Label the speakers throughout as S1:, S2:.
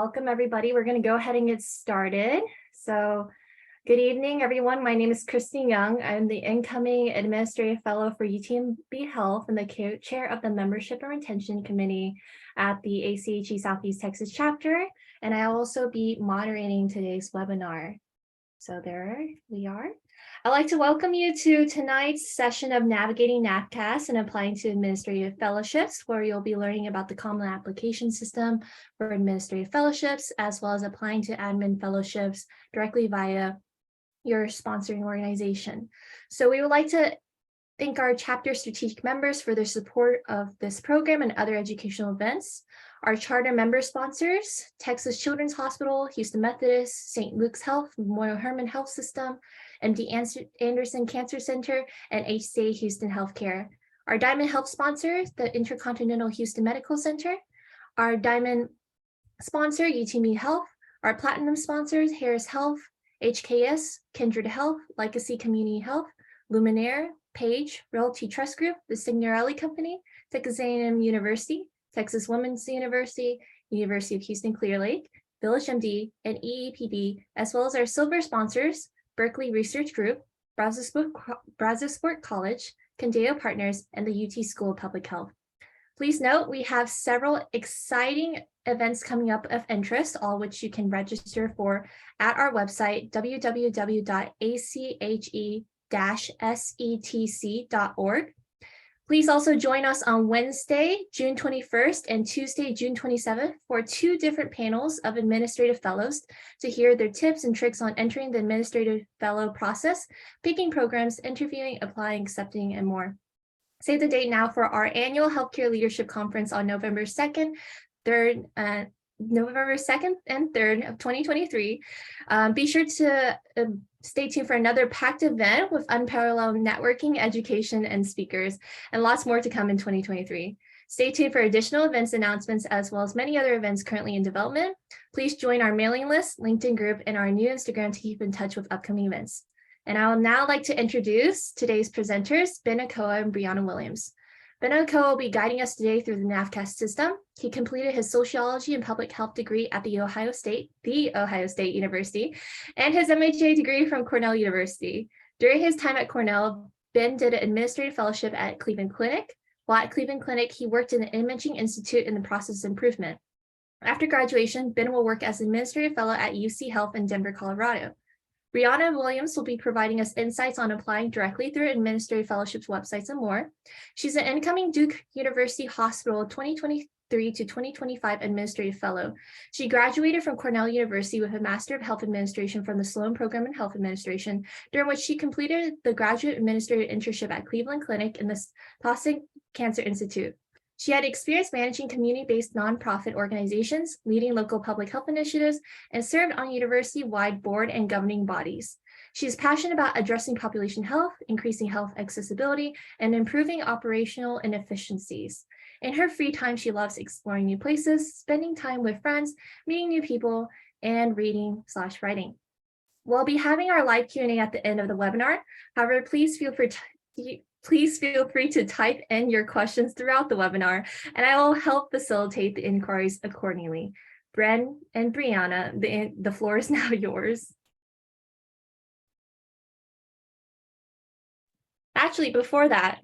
S1: Welcome, everybody. We're going to go ahead and get started. So good evening, everyone. My name is Christine Young. I'm the incoming Administrative Fellow for UTMB Health and the chair of the Membership and Retention Committee at the ACHE Southeast Texas chapter. And I'll also be moderating today's webinar. So there we are. I'd like to welcome you to tonight's session of Navigating NAFCAS and Applying to Administrative Fellowships, where you'll be learning about the Common Application System for Administrative Fellowships, as well as applying to admin fellowships directly via your sponsoring organization. So we would like to thank our chapter strategic members for their support of this program and other educational events. Our charter member sponsors, Texas Children's Hospital, Houston Methodist, St. Luke's Health, Memorial Hermann Health System, MD Anderson Cancer Center, and HCA Houston Healthcare. Our Diamond Health sponsors, the Intercontinental Houston Medical Center. Our Diamond sponsor, UTMB Health. Our Platinum sponsors, Harris Health, HKS, Kindred Health, Legacy Community Health, Luminaire, Page, Realty Trust Group, the Signorelli Company, Texas A&M University, Texas Women's University, University of Houston Clear Lake, Village MD, and EEPD, as well as our silver sponsors, Berkeley Research Group, Brazosport College, Condeo Partners, and the UT School of Public Health. Please note, we have several exciting events coming up of interest, all which you can register for at our website, www.ache-setc.org. Please also join us on Wednesday, June 21st and Tuesday, June 27th for two different panels of administrative fellows to hear their tips and tricks on entering the administrative fellow process, picking programs, interviewing, applying, accepting, and more. Save the date now for our annual Healthcare Leadership Conference on November 2nd and 3rd of 2023. Be sure to stay tuned for another packed event with unparalleled networking, education, and speakers, and lots more to come in 2023. Stay tuned for additional events announcements, as well as many other events currently in development. Please join our mailing list, LinkedIn group, and our new Instagram to keep in touch with upcoming events. And I would now like to introduce today's presenters, Ben Okoa and Brianna Williams. Ben Okoa will be guiding us today through the NAFCAS system. He completed his sociology and public health degree at the Ohio State University, and his MHA degree from Cornell University. During his time at Cornell, Ben did an administrative fellowship at Cleveland Clinic. While at Cleveland Clinic, he worked in the Imaging Institute in the process improvement. After graduation, Ben will work as an administrative fellow at UC Health in Denver, Colorado. Brianna Williams will be providing us insights on applying directly through Administrative Fellowships websites and more. She's an incoming Duke University Hospital 2023 to 2025 Administrative Fellow. She graduated from Cornell University with a Master of Health Administration from the Sloan Program in Health Administration, during which she completed the Graduate Administrative Internship at Cleveland Clinic in the Taussig Cancer Institute. She had experience managing community-based nonprofit organizations, leading local public health initiatives, and served on university-wide board and governing bodies. She is passionate about addressing population health, increasing health accessibility, and improving operational inefficiencies. In her free time, she loves exploring new places, spending time with friends, meeting new people, and reading/writing. We'll be having our live Q&A at the end of the webinar. However, please feel free to type in your questions throughout the webinar, and I will help facilitate the inquiries accordingly. Bren and Brianna, the floor is now yours. Actually, before that,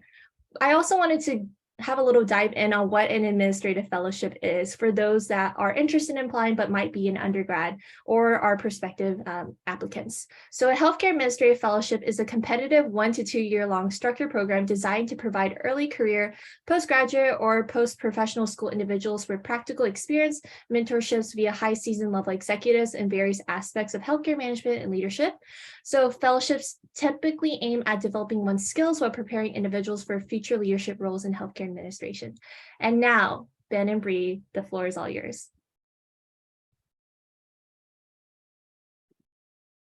S1: I also wanted to have a little dive in on what an administrative fellowship is for those that are interested in applying but might be an undergrad or are prospective applicants. So a healthcare administrative fellowship is a competitive 1 to 2 year long structured program designed to provide early career, postgraduate, or post-professional school individuals with practical experience, mentorships via high season level executives in various aspects of healthcare management and leadership. So fellowships typically aim at developing one's skills while preparing individuals for future leadership roles in healthcare administration. And now, Ben and Bree, the floor is all yours.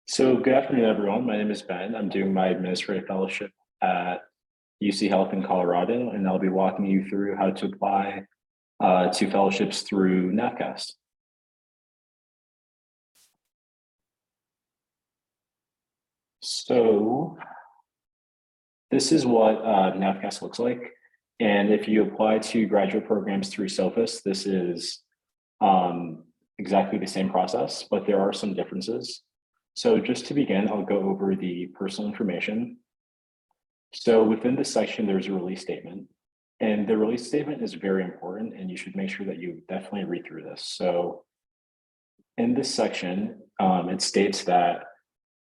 S2: So good afternoon, everyone. My name is Ben. I'm doing my administrative fellowship at UC Health in Colorado, and I'll be walking you through how to apply to fellowships through NAFCAS. So this is what NAFCAS looks like. And if you apply to graduate programs through SOFIS, this is exactly the same process, but there are some differences. So just to begin, I'll go over the personal information. So within this section, there's a release statement. And the release statement is very important, and you should make sure that you definitely read through this. So in this section, it states that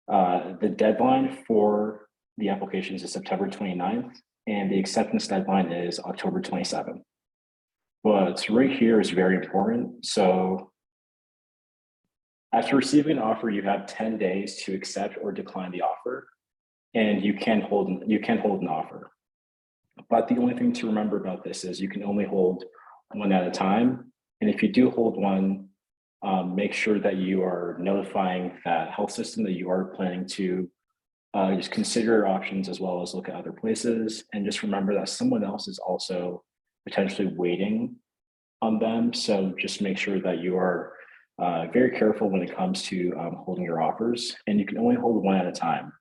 S2: the deadline for the applications is September 29th, and the acceptance deadline is October 27th. But right here is very important. So after receiving an offer, you have 10 days to accept or decline the offer, and you can hold an offer. But the only thing to remember about this is you can only hold one at a time. And if you do hold one, make sure that you are notifying that health system that you are planning to just consider your options as well as look at other places. And just remember that someone else is also potentially waiting on them. So just make sure that you are very careful when it comes to holding your offers, and you can only hold one at a time.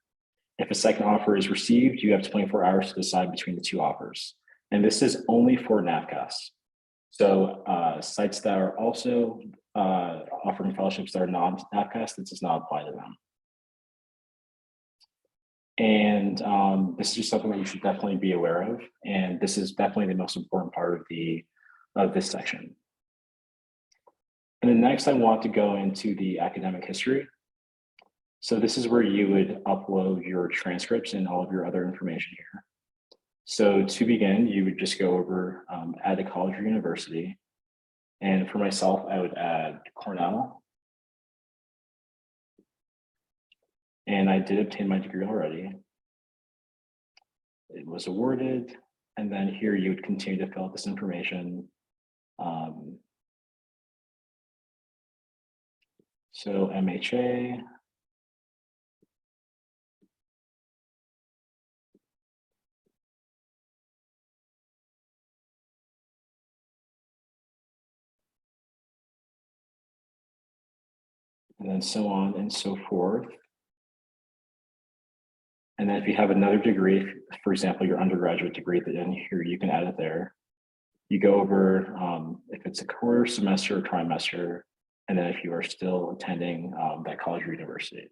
S2: If a second offer is received, you have 24 hours to decide between the two offers. And this is only for NAFCAS. So sites that are also offering fellowships that are non-NAFCAS, this does not apply to them. And this is just something that you should definitely be aware of. And this is definitely the most important part of this section. And then next, I want to go into the academic history. So this is where you would upload your transcripts and all of your other information here. So to begin, you would just go over add a college or university. And for myself, I would add Cornell. And I did obtain my degree already. It was awarded. And then here you would continue to fill out this information. So MHA. And then so on and so forth. And then if you have another degree, for example, your undergraduate degree, then here you can add it there. You go over if it's a quarter semester or trimester, and then if you are still attending that college or university.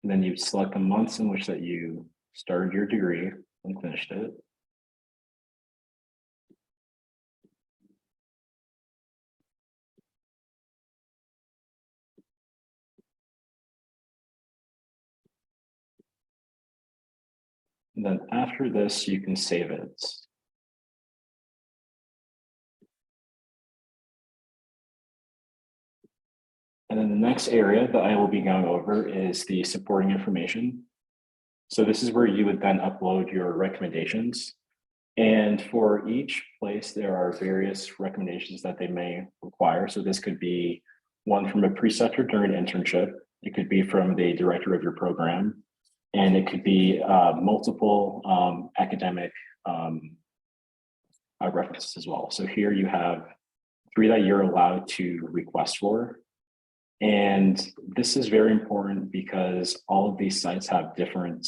S2: And then you select the months in which that you started your degree and finished it. And then after this, you can save it. And then the next area that I will be going over is the supporting information. So this is where you would then upload your recommendations. And for each place, there are various recommendations that they may require. So this could be one from a preceptor during an internship. It could be from the director of your program. And it could be multiple academic references as well. So here you have 3 that you're allowed to request for. And this is very important because all of these sites have different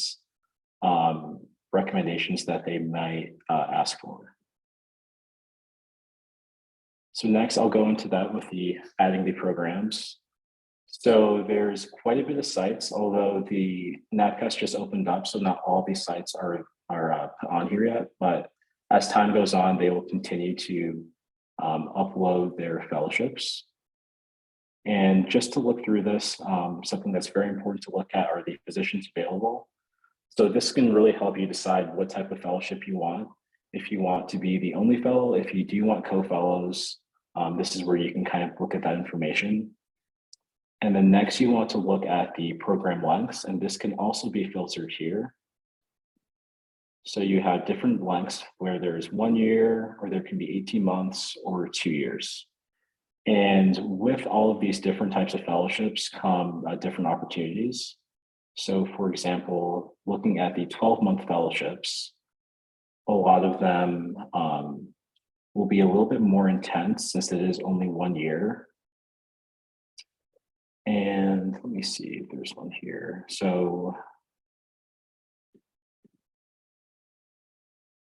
S2: recommendations that they might ask for. So next I'll go into that with the adding the programs. So there's quite a bit of sites, although the NAFCAS just opened up, so not all these sites are on here yet, but as time goes on, they will continue to upload their fellowships. And just to look through this, something that's very important to look at are the positions available. So this can really help you decide what type of fellowship you want. If you want to be the only fellow, if you do want co-fellows, this is where you can kind of look at that information. And then next you want to look at the program lengths, and this can also be filtered here. So you have different lengths where there's 1 year, or there can be 18 months or 2 years. And with all of these different types of fellowships come different opportunities. So for example, looking at the 12-month fellowships, a lot of them will be a little bit more intense since it is only 1 year. And let me see if there's one here. So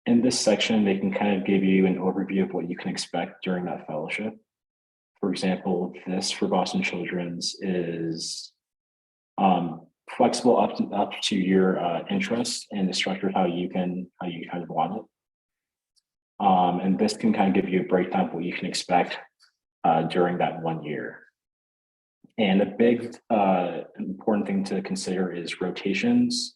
S2: in this section, they can kind of give you an overview of what you can expect during that fellowship. For example, this for Boston Children's is flexible up to your interest and the structure how you kind of want it. And this can kind of give you a breakdown of what you can expect during that 1 year. And a big important thing to consider is rotations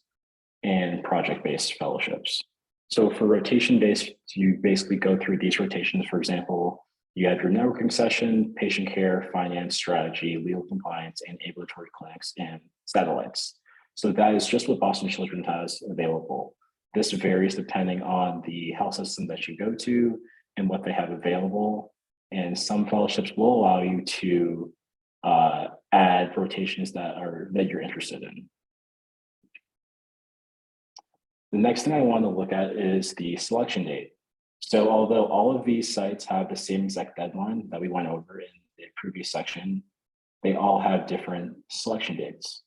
S2: and project-based fellowships. So for rotation-based, you basically go through these rotations. For example, you have your networking session, patient care, finance, strategy, legal compliance, and ambulatory clinics and satellites. So that is just what Boston Children's has available. This varies depending on the health system that you go to and what they have available. And some fellowships will allow you to add rotations that you're interested in. The next thing I want to look at is the selection date. So although all of these sites have the same exact deadline that we went over in the previous section, they all have different selection dates.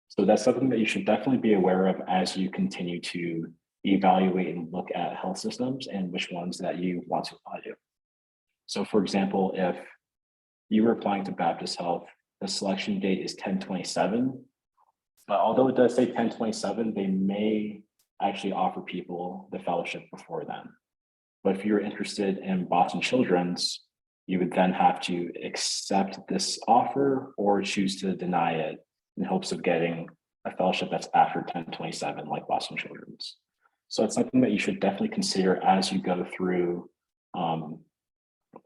S2: So that's something that you should definitely be aware of as you continue to evaluate and look at health systems and which ones that you want to apply to. So for example, if you were applying to Baptist Health, the selection date is 10/27. But although it does say 10/27, they may actually offer people the fellowship before then. But if you're interested in Boston Children's, you would then have to accept this offer or choose to deny it in hopes of getting a fellowship that's after 10/27, like Boston Children's. So it's something that you should definitely consider as you go through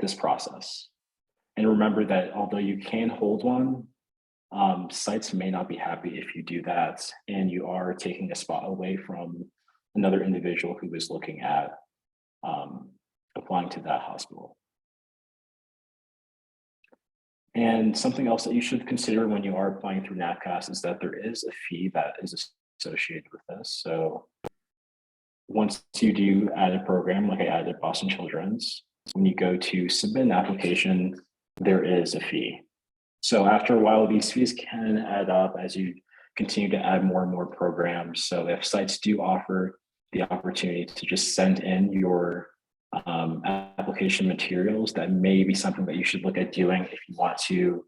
S2: this process. And remember that although you can hold one, sites may not be happy if you do that and you are taking a spot away from another individual who is looking at applying to that hospital. And something else that you should consider when you are applying through NAFCAS is that there is a fee that is associated with this. So once you do add a program, like I added Boston Children's, when you go to submit an application, there is a fee. So after a while, these fees can add up as you continue to add more and more programs. So if sites do offer the opportunity to just send in your application materials, that may be something that you should look at doing if you want to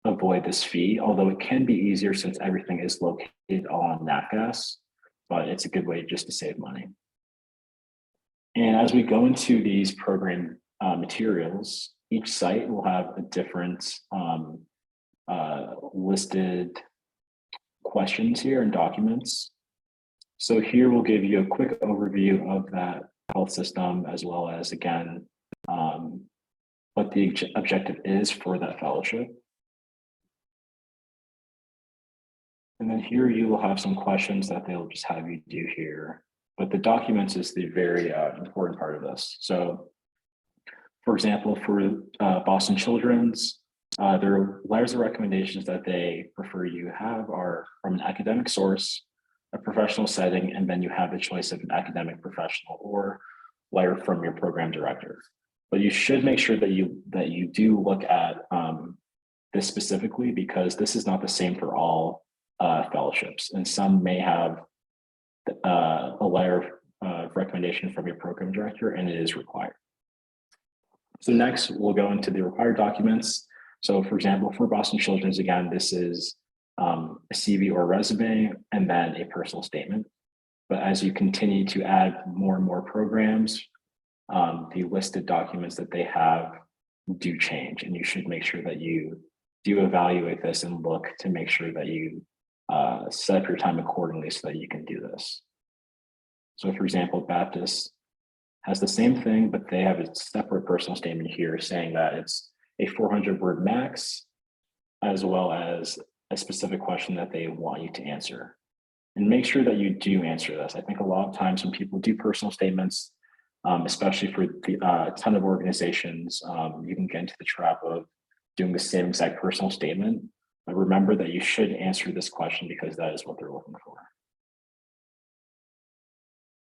S2: avoid this fee, although it can be easier since everything is located all on NAFCAS, but it's a good way just to save money. And as we go into these program materials, each site will have a different listed questions here and documents. So here we'll give you a quick overview of that health system, as well as, again, what the objective is for that fellowship. And then here you will have some questions that they'll just have you do here. But the documents is the very important part of this. So for example, for Boston Children's, their letters of recommendations that they prefer you have are from an academic source, a professional setting, and then you have the choice of an academic professional or letter from your program director. But you should make sure that you do look at this specifically, because this is not the same for all fellowships, and some may have a letter of recommendation from your program director, and it is required. So next, we'll go into the required documents. So for example, for Boston Children's, again, this is a CV or resume, and then a personal statement. But as you continue to add more and more programs, the listed documents that they have do change, and you should make sure that you do evaluate this and look to make sure that you set up your time accordingly so that you can do this. So for example, Baptist has the same thing, but they have a separate personal statement here saying that it's a 400-word max, as well as a specific question that they want you to answer. And make sure that you do answer this. I think a lot of times when people do personal statements, especially for a ton of organizations, you can get into the trap of doing the same exact personal statement. But remember that you should answer this question because that is what they're looking for.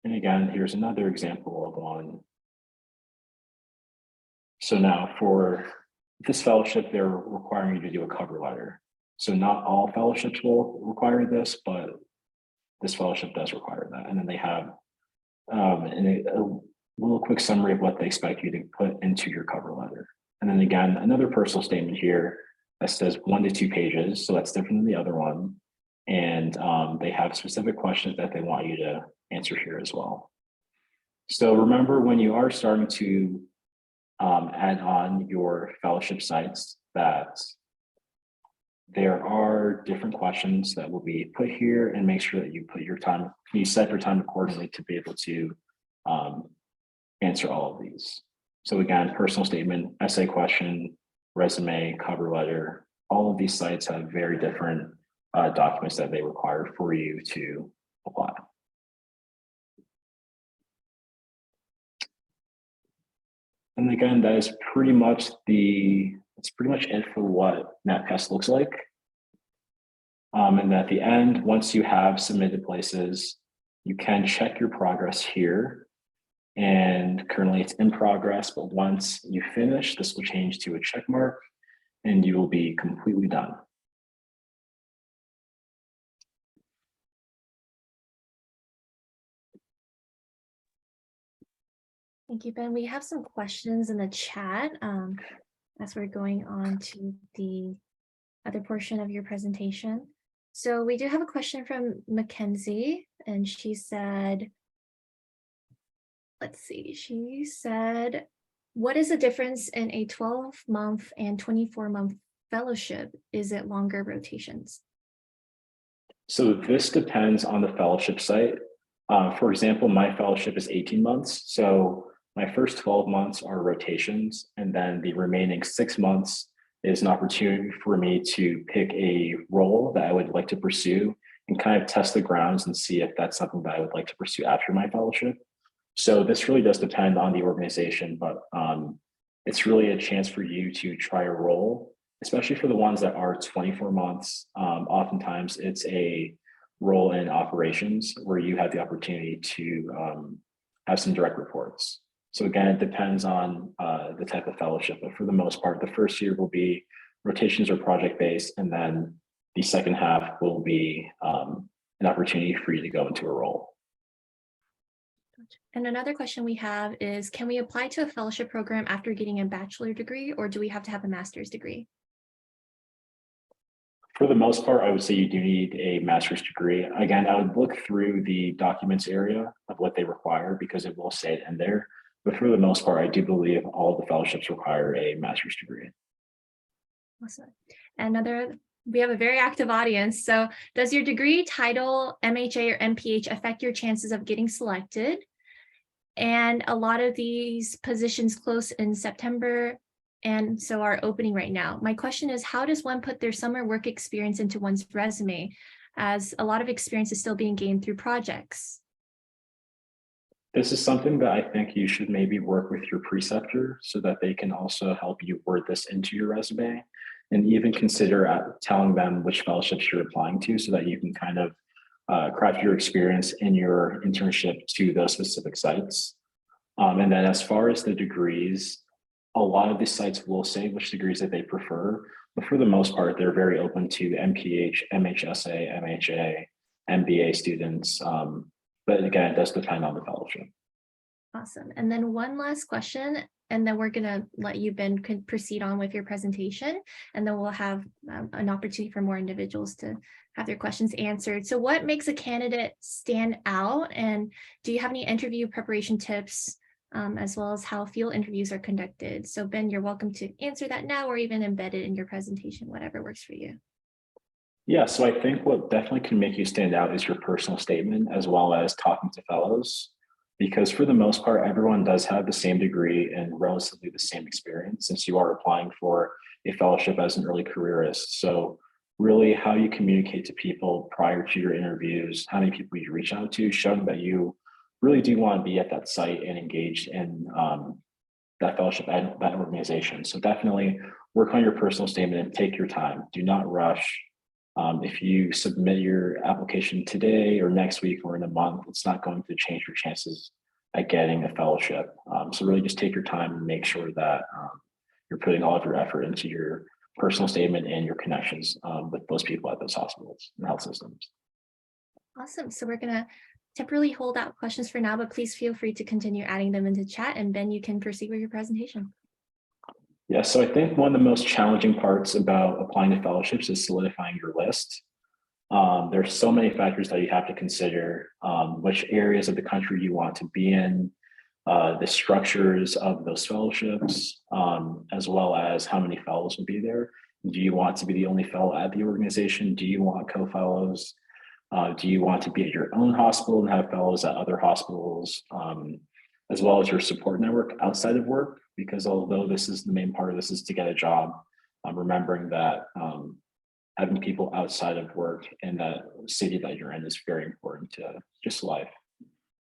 S2: And again, here's another example of one. So now for this fellowship, they're requiring you to do a cover letter. So not all fellowships will require this, but this fellowship does require that. And then they have a little quick summary of what they expect you to put into your cover letter. And then again, another personal statement here that says 1 to 2 pages. So that's different than the other one. And they have specific questions that they want you to answer here as well. So remember, when you are starting to add on your fellowship sites, that there are different questions that will be put here, and make sure that you put your time, you set your time accordingly to be able to answer all of these. So again, personal statement, essay question, resume, cover letter, all of these sites have very different documents that they require for you to apply. And again, that is pretty much it for what NAFCAS looks like. And at the end, once you have submitted places, you can check your progress here. And currently it's in progress, but once you finish, this will change to a check mark and you will be completely done.
S1: Thank you, Ben. We have some questions in the chat as we're going on to the other portion of your presentation. So we do have a question from Mackenzie, and she said, let's see, she said, what is the difference in a 12-month and 24-month fellowship? Is it longer rotations?
S2: So this depends on the fellowship site. For example, my fellowship is 18 months. So my first 12 months are rotations, and then the remaining 6 months is an opportunity for me to pick a role that I would like to pursue and kind of test the grounds and see if that's something that I would like to pursue after my fellowship. So this really does depend on the organization, but it's really a chance for you to try a role, especially for the ones that are 24 months. Oftentimes it's a role in operations where you have the opportunity to have some direct reports. So again, it depends on the type of fellowship, but for the most part, the first year will be rotations or project-based, and then the second half will be an opportunity for you to go into a role.
S1: And another question we have is, can we apply to a fellowship program after getting a bachelor degree, or do we have to have a master's degree?
S2: For the most part, I would say you do need a master's degree. Again, I would look through the documents area of what they require because it will say it in there. But for the most part, I do believe all the fellowships require a master's degree.
S1: Awesome. We have a very active audience. So does your degree, title, MHA or MPH affect your chances of getting selected? And a lot of these positions close in September and so are opening right now. My question is, how does one put their summer work experience into one's resume, as a lot of experience is still being gained through projects?
S2: This is something that I think you should maybe work with your preceptor so that they can also help you word this into your resume, and even consider telling them which fellowships you're applying to so that you can kind of craft your experience in your internship to those specific sites. And then as far as the degrees, a lot of these sites will say which degrees that they prefer, but for the most part, they're very open to MPH, MHSA, MHA, MBA students. But again, it does depend on the fellowship.
S1: Awesome. And then one last question, and then we're going to let you, Ben, proceed on with your presentation, and then we'll have an opportunity for more individuals to have their questions answered. So what makes a candidate stand out? And do you have any interview preparation tips, as well as how field interviews are conducted? So Ben, you're welcome to answer that now or even embed it in your presentation, whatever works for you.
S2: Yeah, so I think what definitely can make you stand out is your personal statement, as well as talking to fellows, because for the most part, everyone does have the same degree and relatively the same experience, since you are applying for a fellowship as an early careerist. So really how you communicate to people prior to your interviews, how many people you reach out to, showing that you really do want to be at that site and engaged in that fellowship, that organization. So definitely work on your personal statement and take your time. Do not rush. If you submit your application today or next week or in a month, it's not going to change your chances at getting a fellowship. So really just take your time and make sure that you're putting all of your effort into your personal statement and your connections with those people at those hospitals and health systems.
S1: Awesome. So we're going to temporarily hold out questions for now, but please feel free to continue adding them into chat, and Ben, you can proceed with your presentation.
S2: Yeah, so I think one of the most challenging parts about applying to fellowships is solidifying your list. There's so many factors that you have to consider, which areas of the country you want to be in, the structures of those fellowships, as well as how many fellows will be there. Do you want to be the only fellow at the organization? Do you want co-fellows? Do you want to be at your own hospital and have fellows at other hospitals, as well as your support network outside of work? Because although this is the main part of this is to get a job, remembering that having people outside of work in that city that you're in is very important to just life.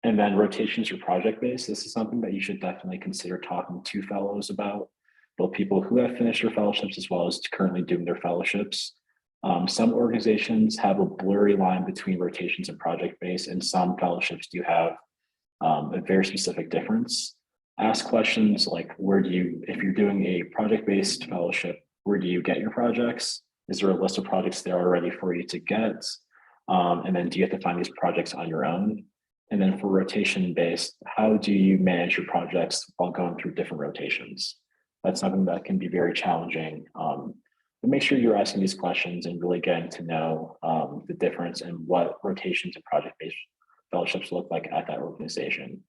S2: And then rotations or project based. This is something that you should definitely consider talking to fellows about, both people who have finished their fellowships as well as currently doing their fellowships. Some organizations have a blurry line between rotations and project based, and some fellowships do have a very specific difference. Ask questions like, where do you, if you're doing a project based fellowship, where do you get your projects? Is there a list of projects there already for you to get? And then do you have to find these projects on your own? And then for rotation based, how do you manage your projects while going through different rotations? That's something that can be very challenging. But make sure you're asking these questions and really getting to know the difference and what rotations and project-based fellowships look like at that organization.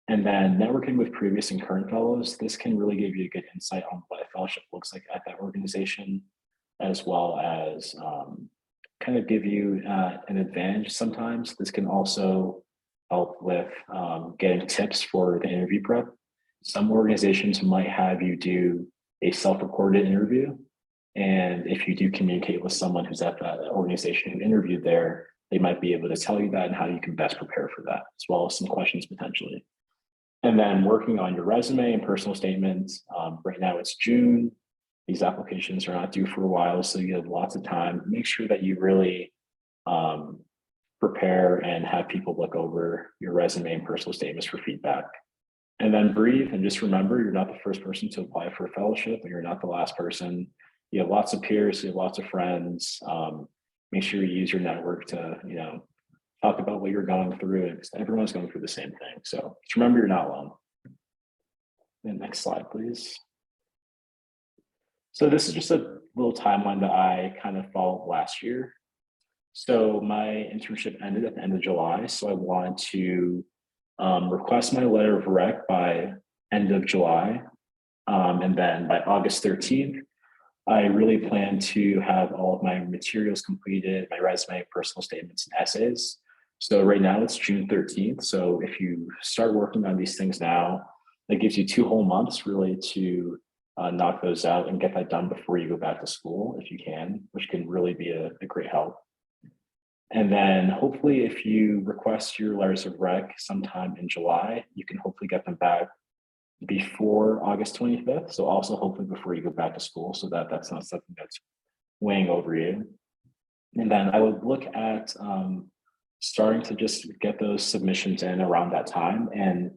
S2: And then networking with previous and current fellows, this can really give you a good insight on what a fellowship looks like at that organization, as well as kind of give you an advantage sometimes. This can also help with getting tips for the interview prep. Some organizations might have you do a self-recorded interview. And if you do communicate with someone who's at that organization who interviewed there, they might be able to tell you that and how you can best prepare for that, as well as some questions potentially. And then working on your resume and personal statements. Right now it's June. These applications are not due for a while, so you have lots of time. Make sure that you really prepare and have people look over your resume and personal statements for feedback. And then breathe and just remember, you're not the first person to apply for a fellowship, and you're not the last person. You have lots of peers, you have lots of friends. Make sure you use your network to, talk about what you're going through, and everyone's going through the same thing. So just remember, you're not alone. And next slide, please. So this is just a little timeline that I kind of followed last year. So my internship ended at the end of July. So I wanted to request my letter of rec by end of July. And then by August 13th, I really plan to have all of my materials completed, my resume, personal statements, and essays. So right now it's June 13th. So if you start working on these things now, that gives you 2 whole months really to knock those out and get that done before you go back to school, if you can, which can really be a great help. And then hopefully if you request your letters of rec sometime in July, you can hopefully get them back before August 25th. So also hopefully before you go back to school, so that that's not something that's weighing over you. And then I would look at starting to just get those submissions in around that time and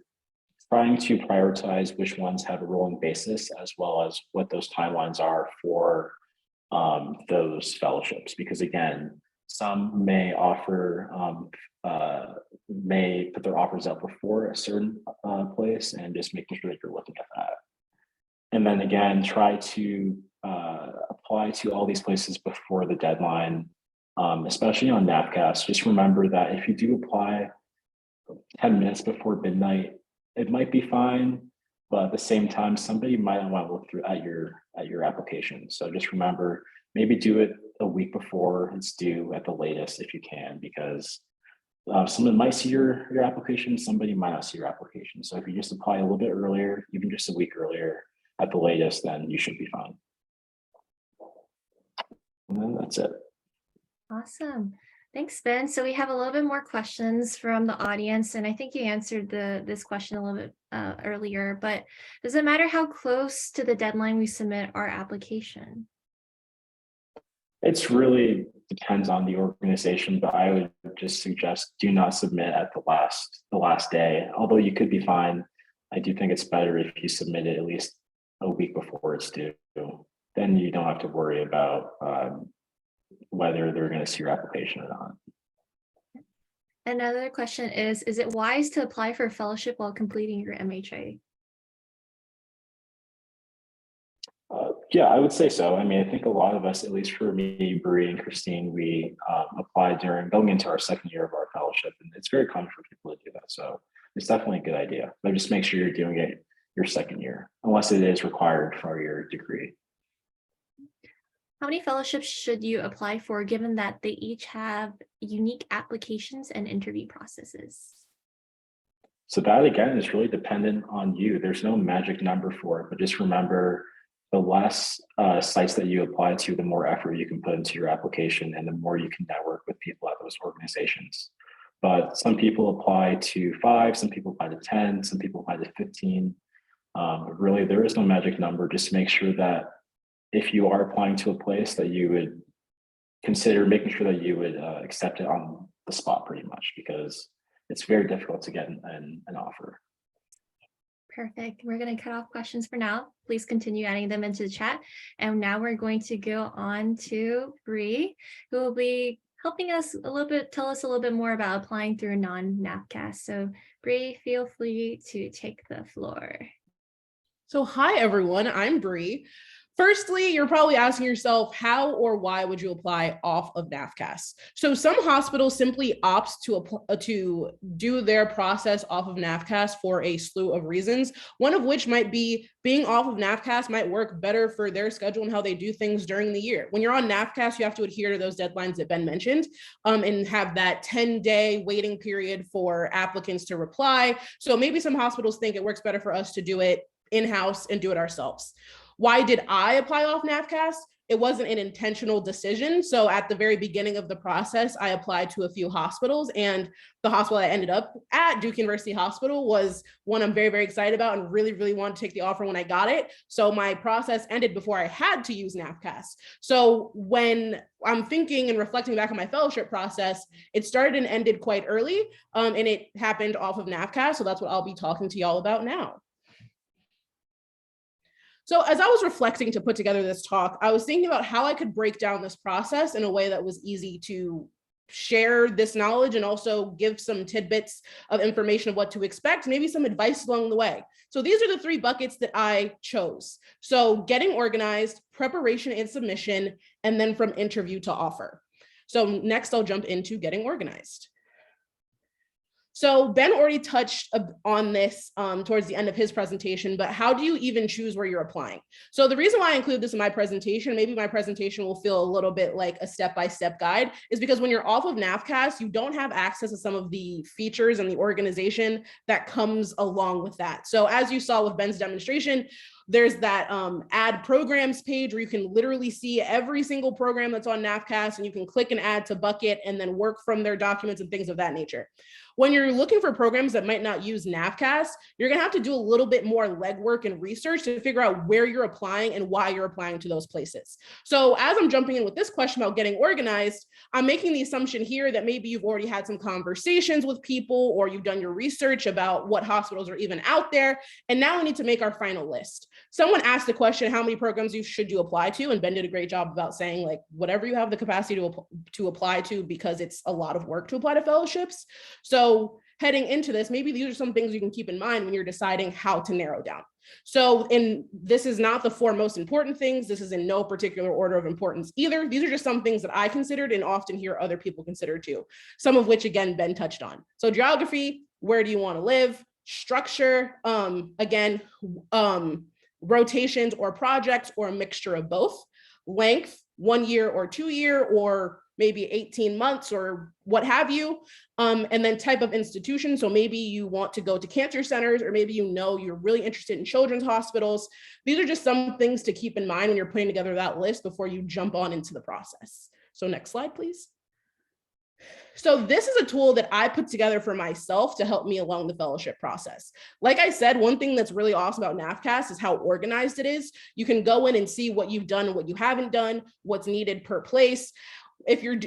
S2: trying to prioritize which ones have a rolling basis, as well as what those timelines are for those fellowships. Because again, some may offer, may put their offers out before a certain place, and just making sure that you're looking at that. And then again, try to apply to all these places before the deadline, especially on NAFCAS. Just remember that if you do apply 10 minutes before midnight, it might be fine, but at the same time, somebody might not want to look through at your application. So just remember, maybe do it a week before it's due at the latest if you can, because someone might see your application, somebody might not see your application. So if you just apply a little bit earlier, even just a week earlier at the latest, then you should be fine. And then that's it.
S1: Awesome. Thanks, Ben. So we have a little bit more questions from the audience, and I think you answered this question a little bit earlier, but does it matter how close to the deadline we submit our application?
S2: It's really depends on the organization, but I would just suggest do not submit at the last day. Although you could be fine, I do think it's better if you submit it at least a week before it's due. Then you don't have to worry about whether they're going to see your application or not.
S1: Another question is it wise to apply for a fellowship while completing your MHA?
S2: Yeah, I would say so. I mean, I think a lot of us, at least for me, Bree and Christine, we applied during going into our second year of our fellowship, and it's very common for people to do that. So it's definitely a good idea. But just make sure you're doing it your second year, unless it is required for your degree.
S1: How many fellowships should you apply for, given that they each have unique applications and interview processes?
S2: So that again is really dependent on you. There's no magic number for it, but just remember the less sites that you apply to, the more effort you can put into your application and the more you can network with people at those organizations. But some people apply to 5, some people apply to 10, some people apply to 15. But really, there is no magic number. Just make sure that if you are applying to a place that you would consider making sure that you would accept it on the spot pretty much, because it's very difficult to get an offer.
S1: Perfect. We're going to cut off questions for now. Please continue adding them into the chat. And now we're going to go on to Bree, who will be helping us a little bit, tell us a little bit more about applying through non-NAFCAS. So Bree, feel free to take the floor.
S3: So hi, everyone. I'm Bree. Firstly, you're probably asking yourself, how or why would you apply off of NAFCAS? So some hospitals simply opt to do their process off of NAFCAS for a slew of reasons, one of which might be being off of NAFCAS might work better for their schedule and how they do things during the year. When you're on NAFCAS, you have to adhere to those deadlines that Ben mentioned and have that 10-day waiting period for applicants to reply. So maybe some hospitals think it works better for us to do it in-house and do it ourselves. Why did I apply off NAFCAS? It wasn't an intentional decision. So at the very beginning of the process, I applied to a few hospitals, and the hospital I ended up at, Duke University Hospital, was one I'm very, very excited about and really, really wanted to take the offer when I got it. So my process ended before I had to use NAFCAS. So when I'm thinking and reflecting back on my fellowship process, it started and ended quite early, and it happened off of NAFCAS. So that's what I'll be talking to y'all about now. So as I was reflecting to put together this talk, I was thinking about how I could break down this process in a way that was easy to share this knowledge and also give some tidbits of information of what to expect, maybe some advice along the way. So these are the 3 buckets that I chose. So getting organized, preparation and submission, and then from interview to offer. So next I'll jump into getting organized. So Ben already touched on this towards the end of his presentation, but how do you even choose where you're applying? So the reason why I include this in my presentation, maybe my presentation will feel a little bit like a step-by-step guide, is because when you're off of NAFCAS, you don't have access to some of the features and the organization that comes along with that. So as you saw with Ben's demonstration, there's that add programs page where you can literally see every single program that's on NAFCAS, and you can click and add to bucket and then work from their documents and things of that nature. When you're looking for programs that might not use NAFCAS, you're gonna have to do a little bit more legwork and research to figure out where you're applying and why you're applying to those places. So as I'm jumping in with this question about getting organized, I'm making the assumption here that maybe you've already had some conversations with people, or you've done your research about what hospitals are even out there, and now we need to make our final list. Someone asked the question, how many programs should you apply to? And Ben did a great job about saying, like, whatever you have the capacity to apply to, because it's a lot of work to apply to fellowships. So heading into this, maybe these are some things you can keep in mind when you're deciding how to narrow down. So this is not the 4 most important things. This is in no particular order of importance either. These are just some things that I considered and often hear other people consider too, some of which, again, Ben touched on. So geography, where do you want to live? Structure, rotations or projects, or a mixture of both. Length, 1 year or 2 year, or maybe 18 months or what have you. And then type of institution. So maybe you want to go to cancer centers, or maybe you're really interested in children's hospitals. These are just some things to keep in mind when you're putting together that list before you jump on into the process. So next slide, please. So this is a tool that I put together for myself to help me along the fellowship process. Like I said, one thing that's really awesome about NAFCAS is how organized it is. You can go in and see what you've done and what you haven't done, what's needed per place.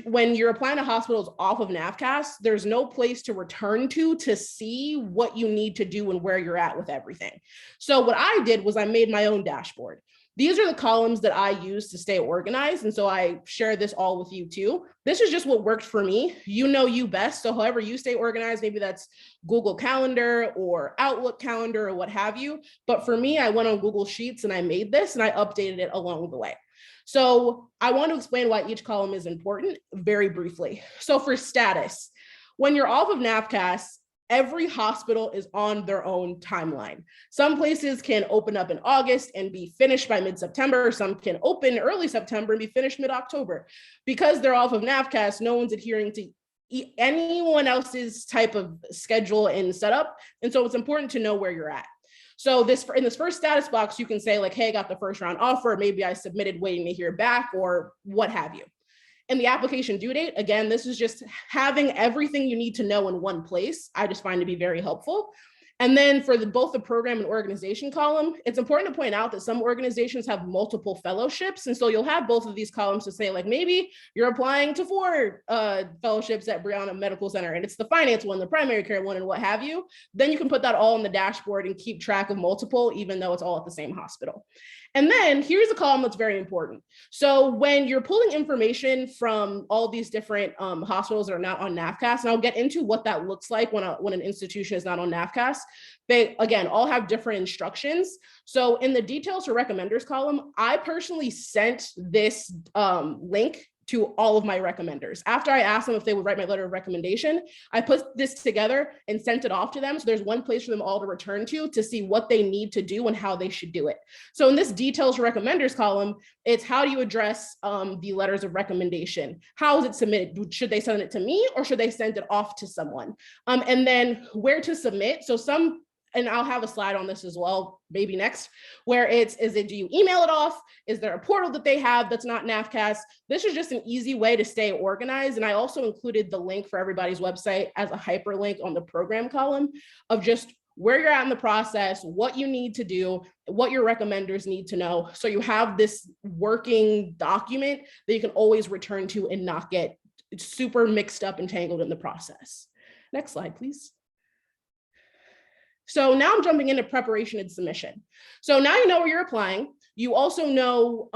S3: When you're applying to hospitals off of NAFCAS, there's no place to return to see what you need to do and where you're at with everything. So what I did was I made my own dashboard. These are the columns that I use to stay organized. And so I share this all with you too. This is just what worked for me. You know you best. So however you stay organized, maybe that's Google Calendar or Outlook Calendar or what have you. But for me, I went on Google Sheets and I made this and I updated it along the way. So I want to explain why each column is important very briefly. So for status, when you're off of NAFCAS, every hospital is on their own timeline. Some places can open up in August and be finished by mid-September. Some can open early September and be finished mid-October. Because they're off of NAFCAS, no one's adhering to anyone else's type of schedule and setup. And so it's important to know where you're at. So in this first status box, you can say like, hey, I got the first round offer. Maybe I submitted waiting to hear back or what have you. And the application due date, again, this is just having everything you need to know in one place. I just find to be very helpful. And then for both the program and organization column, it's important to point out that some organizations have multiple fellowships. And so you'll have both of these columns to say like, maybe you're applying to 4 fellowships at Brianna Medical Center and it's the finance one, the primary care one and what have you. Then you can put that all in the dashboard and keep track of multiple, even though it's all at the same hospital. And then here's a column that's very important. So when you're pulling information from all these different hospitals that are not on NAFCAS, and I'll get into what that looks like when an institution is not on NAFCAS, they, again, all have different instructions. So in the details for recommenders column, I personally sent this link to all of my recommenders. After I asked them if they would write my letter of recommendation, I put this together and sent it off to them. So there's one place for them all to return to see what they need to do and how they should do it. So in this details for recommenders column, it's how do you address the letters of recommendation? How is it submitted? Should they send it to me or should they send it off to someone? And then where to submit. So and I'll have a slide on this as well, maybe next, where do you email it off? Is there a portal that they have that's not NAFCAS? This is just an easy way to stay organized. And I also included the link for everybody's website as a hyperlink on the program column of just where you're at in the process, what you need to do, what your recommenders need to know. So you have this working document that you can always return to and not get super mixed up and tangled in the process. Next slide, please. So now I'm jumping into preparation and submission. So now you know where you're applying. You also know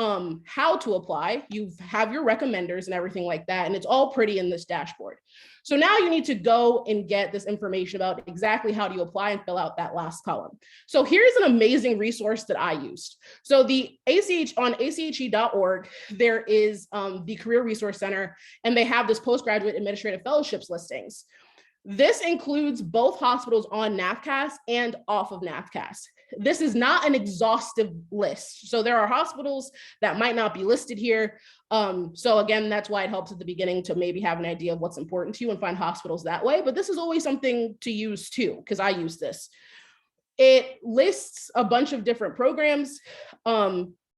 S3: how to apply. You have your recommenders and everything like that, and it's all pretty in this dashboard. So now you need to go and get this information about exactly how do you apply and fill out that last column. So here's an amazing resource that I used. So the on ache.org, there is the Career Resource Center, and they have this postgraduate administrative fellowships listings. This includes both hospitals on NAFCAS and off of NAFCAS. This is not an exhaustive list. So there are hospitals that might not be listed here. So again, that's why it helps at the beginning to maybe have an idea of what's important to you and find hospitals that way. But this is always something to use too, because I use this. It lists a bunch of different programs.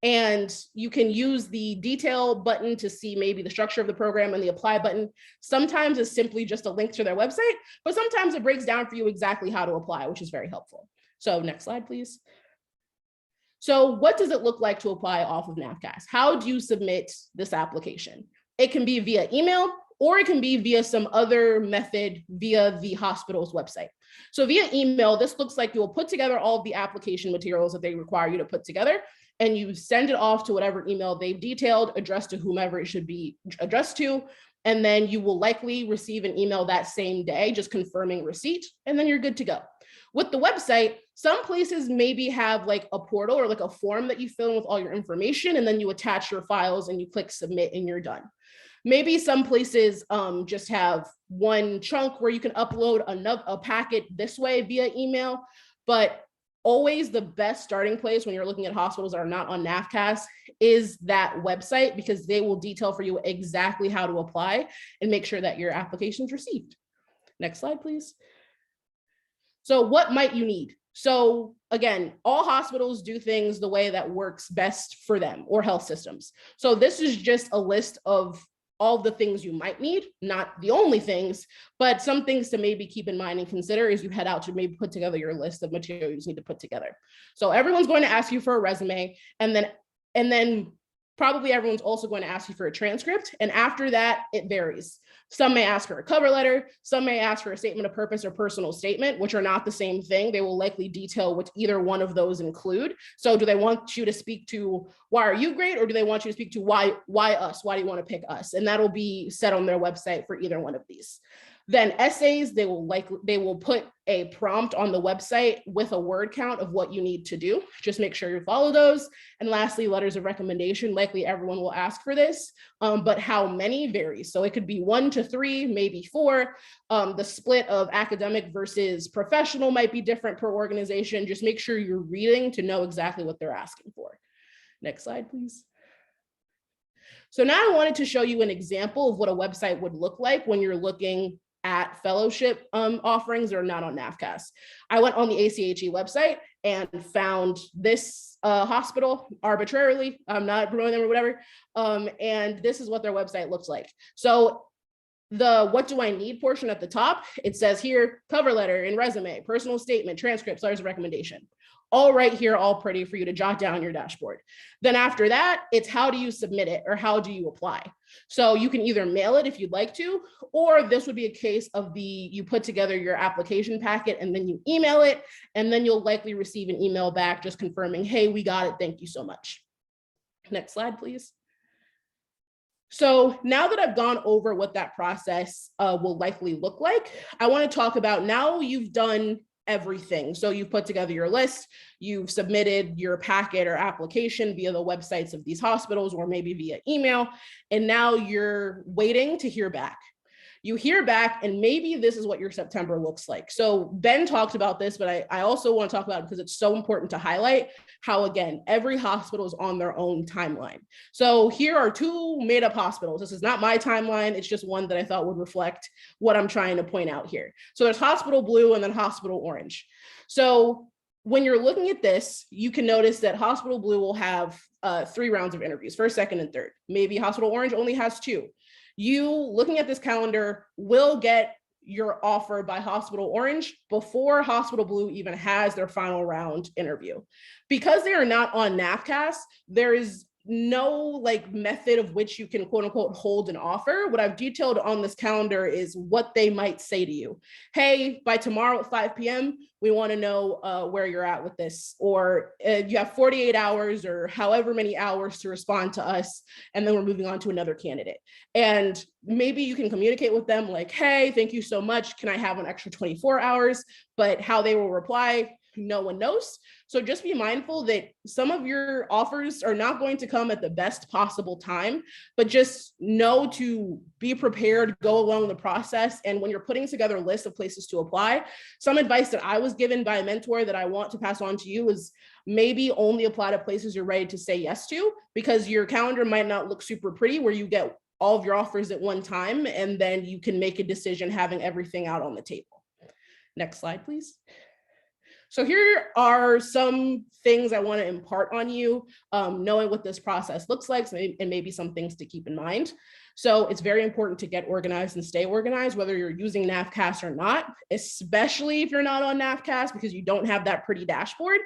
S3: And you can use the detail button to see maybe the structure of the program, and the apply button sometimes is simply just a link to their website, but sometimes it breaks down for you exactly how to apply, which is very helpful. So next slide, please. So what does it look like to apply off of NAFCAS? How do you submit this application? It can be via email, or it can be via some other method via the hospital's website. So via email, this looks like you'll put together all of the application materials that they require you to put together, and you send it off to whatever email they've detailed, addressed to whomever it should be addressed to. And then you will likely receive an email that same day, just confirming receipt, and then you're good to go. With the website, some places maybe have like a portal or like a form that you fill in with all your information, and then you attach your files and you click submit and you're done. Maybe some places just have one chunk where you can upload a packet this way via email, but always the best starting place when you're looking at hospitals that are not on NAFCAS is that website, because they will detail for you exactly how to apply and make sure that your application is received. Next slide, please. So what might you need? So again, all hospitals do things the way that works best for them, or health systems. So this is just a list of all the things you might need, not the only things, but some things to maybe keep in mind and consider as you head out to maybe put together your list of materials you need to put together. So everyone's going to ask you for a resume, and then Probably everyone's also going to ask you for a transcript. And after that, it varies. Some may ask for a cover letter. Some may ask for a statement of purpose or personal statement, which are not the same thing. They will likely detail what either one of those include. So do they want you to speak to why are you great? Or do they want you to speak to why us? Why do you want to pick us? And that'll be set on their website for either one of these. Then essays, they will put a prompt on the website with a word count of what you need to do. Just make sure you follow those. And lastly, letters of recommendation. Likely everyone will ask for this, but how many varies. So it could be 1 to 3, maybe 4. The split of academic versus professional might be different per organization. Just make sure you're reading to know exactly what they're asking for. Next slide, please. So now I wanted to show you an example of what a website would look like when you're looking at fellowship offerings or not on NAFCAS. I went on the ACHE website and found this hospital arbitrarily. I'm not promoting them or whatever. And this is what their website looks like. So the what do I need portion at the top, it says here, cover letter and resume, personal statement, transcripts, letters of recommendation. All right here, all pretty for you to jot down your dashboard. Then after that, it's how do you submit it or how do you apply? So you can either mail it if you'd like to, or this would be a case of you put together your application packet and then you email it, and then you'll likely receive an email back just confirming, hey, we got it, thank you so much. Next slide, please. So now that I've gone over what that process will likely look like, I want to talk about now you've done everything. So you've put together your list, you've submitted your packet or application via the websites of these hospitals or maybe via email, and now you're waiting to hear back. You hear back, and maybe this is what your September looks like. So Ben talked about this, but I also want to talk about it because it's so important to highlight how, again, every hospital is on their own timeline. So here are 2 made up hospitals. This is not my timeline. It's just one that I thought would reflect what I'm trying to point out here. So there's Hospital Blue and then Hospital Orange. So when you're looking at this, you can notice that Hospital Blue will have 3 rounds of interviews, first, second, and third. Maybe Hospital Orange only has 2. You, looking at this calendar, will get your offer by Hospital Orange before Hospital Blue even has their final round interview. Because they are not on NAFCAS, there is no method of which you can quote unquote hold an offer. What I've detailed on this calendar is what they might say to you. Hey, by tomorrow at 5 p.m., we want to know where you're at with this, or you have 48 hours or however many hours to respond to us, and then we're moving on to another candidate. And maybe you can communicate with them like, hey, thank you so much. Can I have an extra 24 hours? But how they will reply, no one knows. So just be mindful that some of your offers are not going to come at the best possible time, but just know to be prepared, go along the process. And when you're putting together a list of places to apply, some advice that I was given by a mentor that I want to pass on to you is maybe only apply to places you're ready to say yes to, because your calendar might not look super pretty where you get all of your offers at one time, and then you can make a decision having everything out on the table. Next slide, please. So here are some things I want to impart on you, knowing what this process looks like, and maybe some things to keep in mind. So it's very important to get organized and stay organized, whether you're using NAFCAS or not, especially if you're not on NAFCAS, because you don't have that pretty dashboard.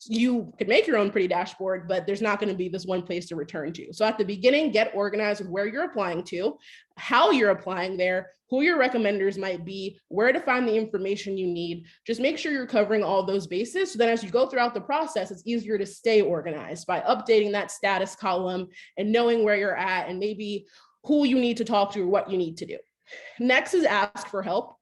S3: You could make your own pretty dashboard, but there's not going to be this one place to return to. So at the beginning, get organized with where you're applying to, how you're applying there, who your recommenders might be, where to find the information you need. Just make sure you're covering all those bases. So then as you go throughout the process, it's easier to stay organized by updating that status column and knowing where you're at and maybe who you need to talk to or what you need to do. Next is ask for help.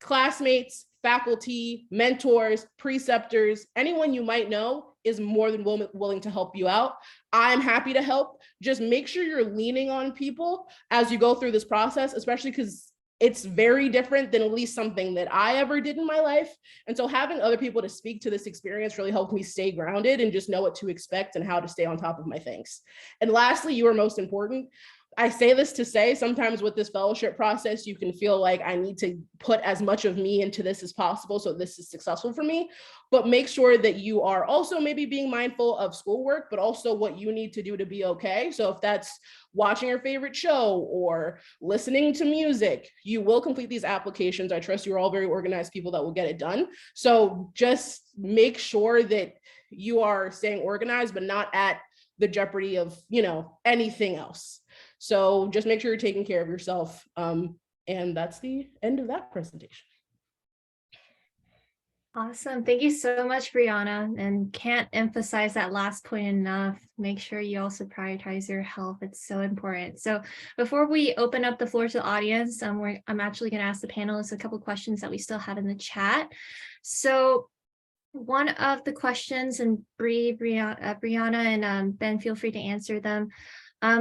S3: Classmates, faculty, mentors, preceptors, anyone you might know is more than willing to help you out. I'm happy to help. Just make sure you're leaning on people as you go through this process, especially because it's very different than at least something that I ever did in my life. And so having other people to speak to this experience really helped me stay grounded and just know what to expect and how to stay on top of my things. And lastly, you are most important. I say this to say sometimes with this fellowship process, you can feel like I need to put as much of me into this as possible so this is successful for me, but make sure that you are also maybe being mindful of schoolwork, but also what you need to do to be okay. So if that's watching your favorite show or listening to music, you will complete these applications. I trust you're all very organized people that will get it done. So just make sure that you are staying organized, but not at the jeopardy of, anything else. So just make sure you're taking care of yourself. And that's the end of that presentation.
S1: Awesome. Thank you so much, Brianna. And can't emphasize that last point enough. Make sure you also prioritize your health. It's so important. So before we open up the floor to the audience, I'm actually going to ask the panelists a couple questions that we still have in the chat. So one of the questions, and Brianna and Ben, feel free to answer them.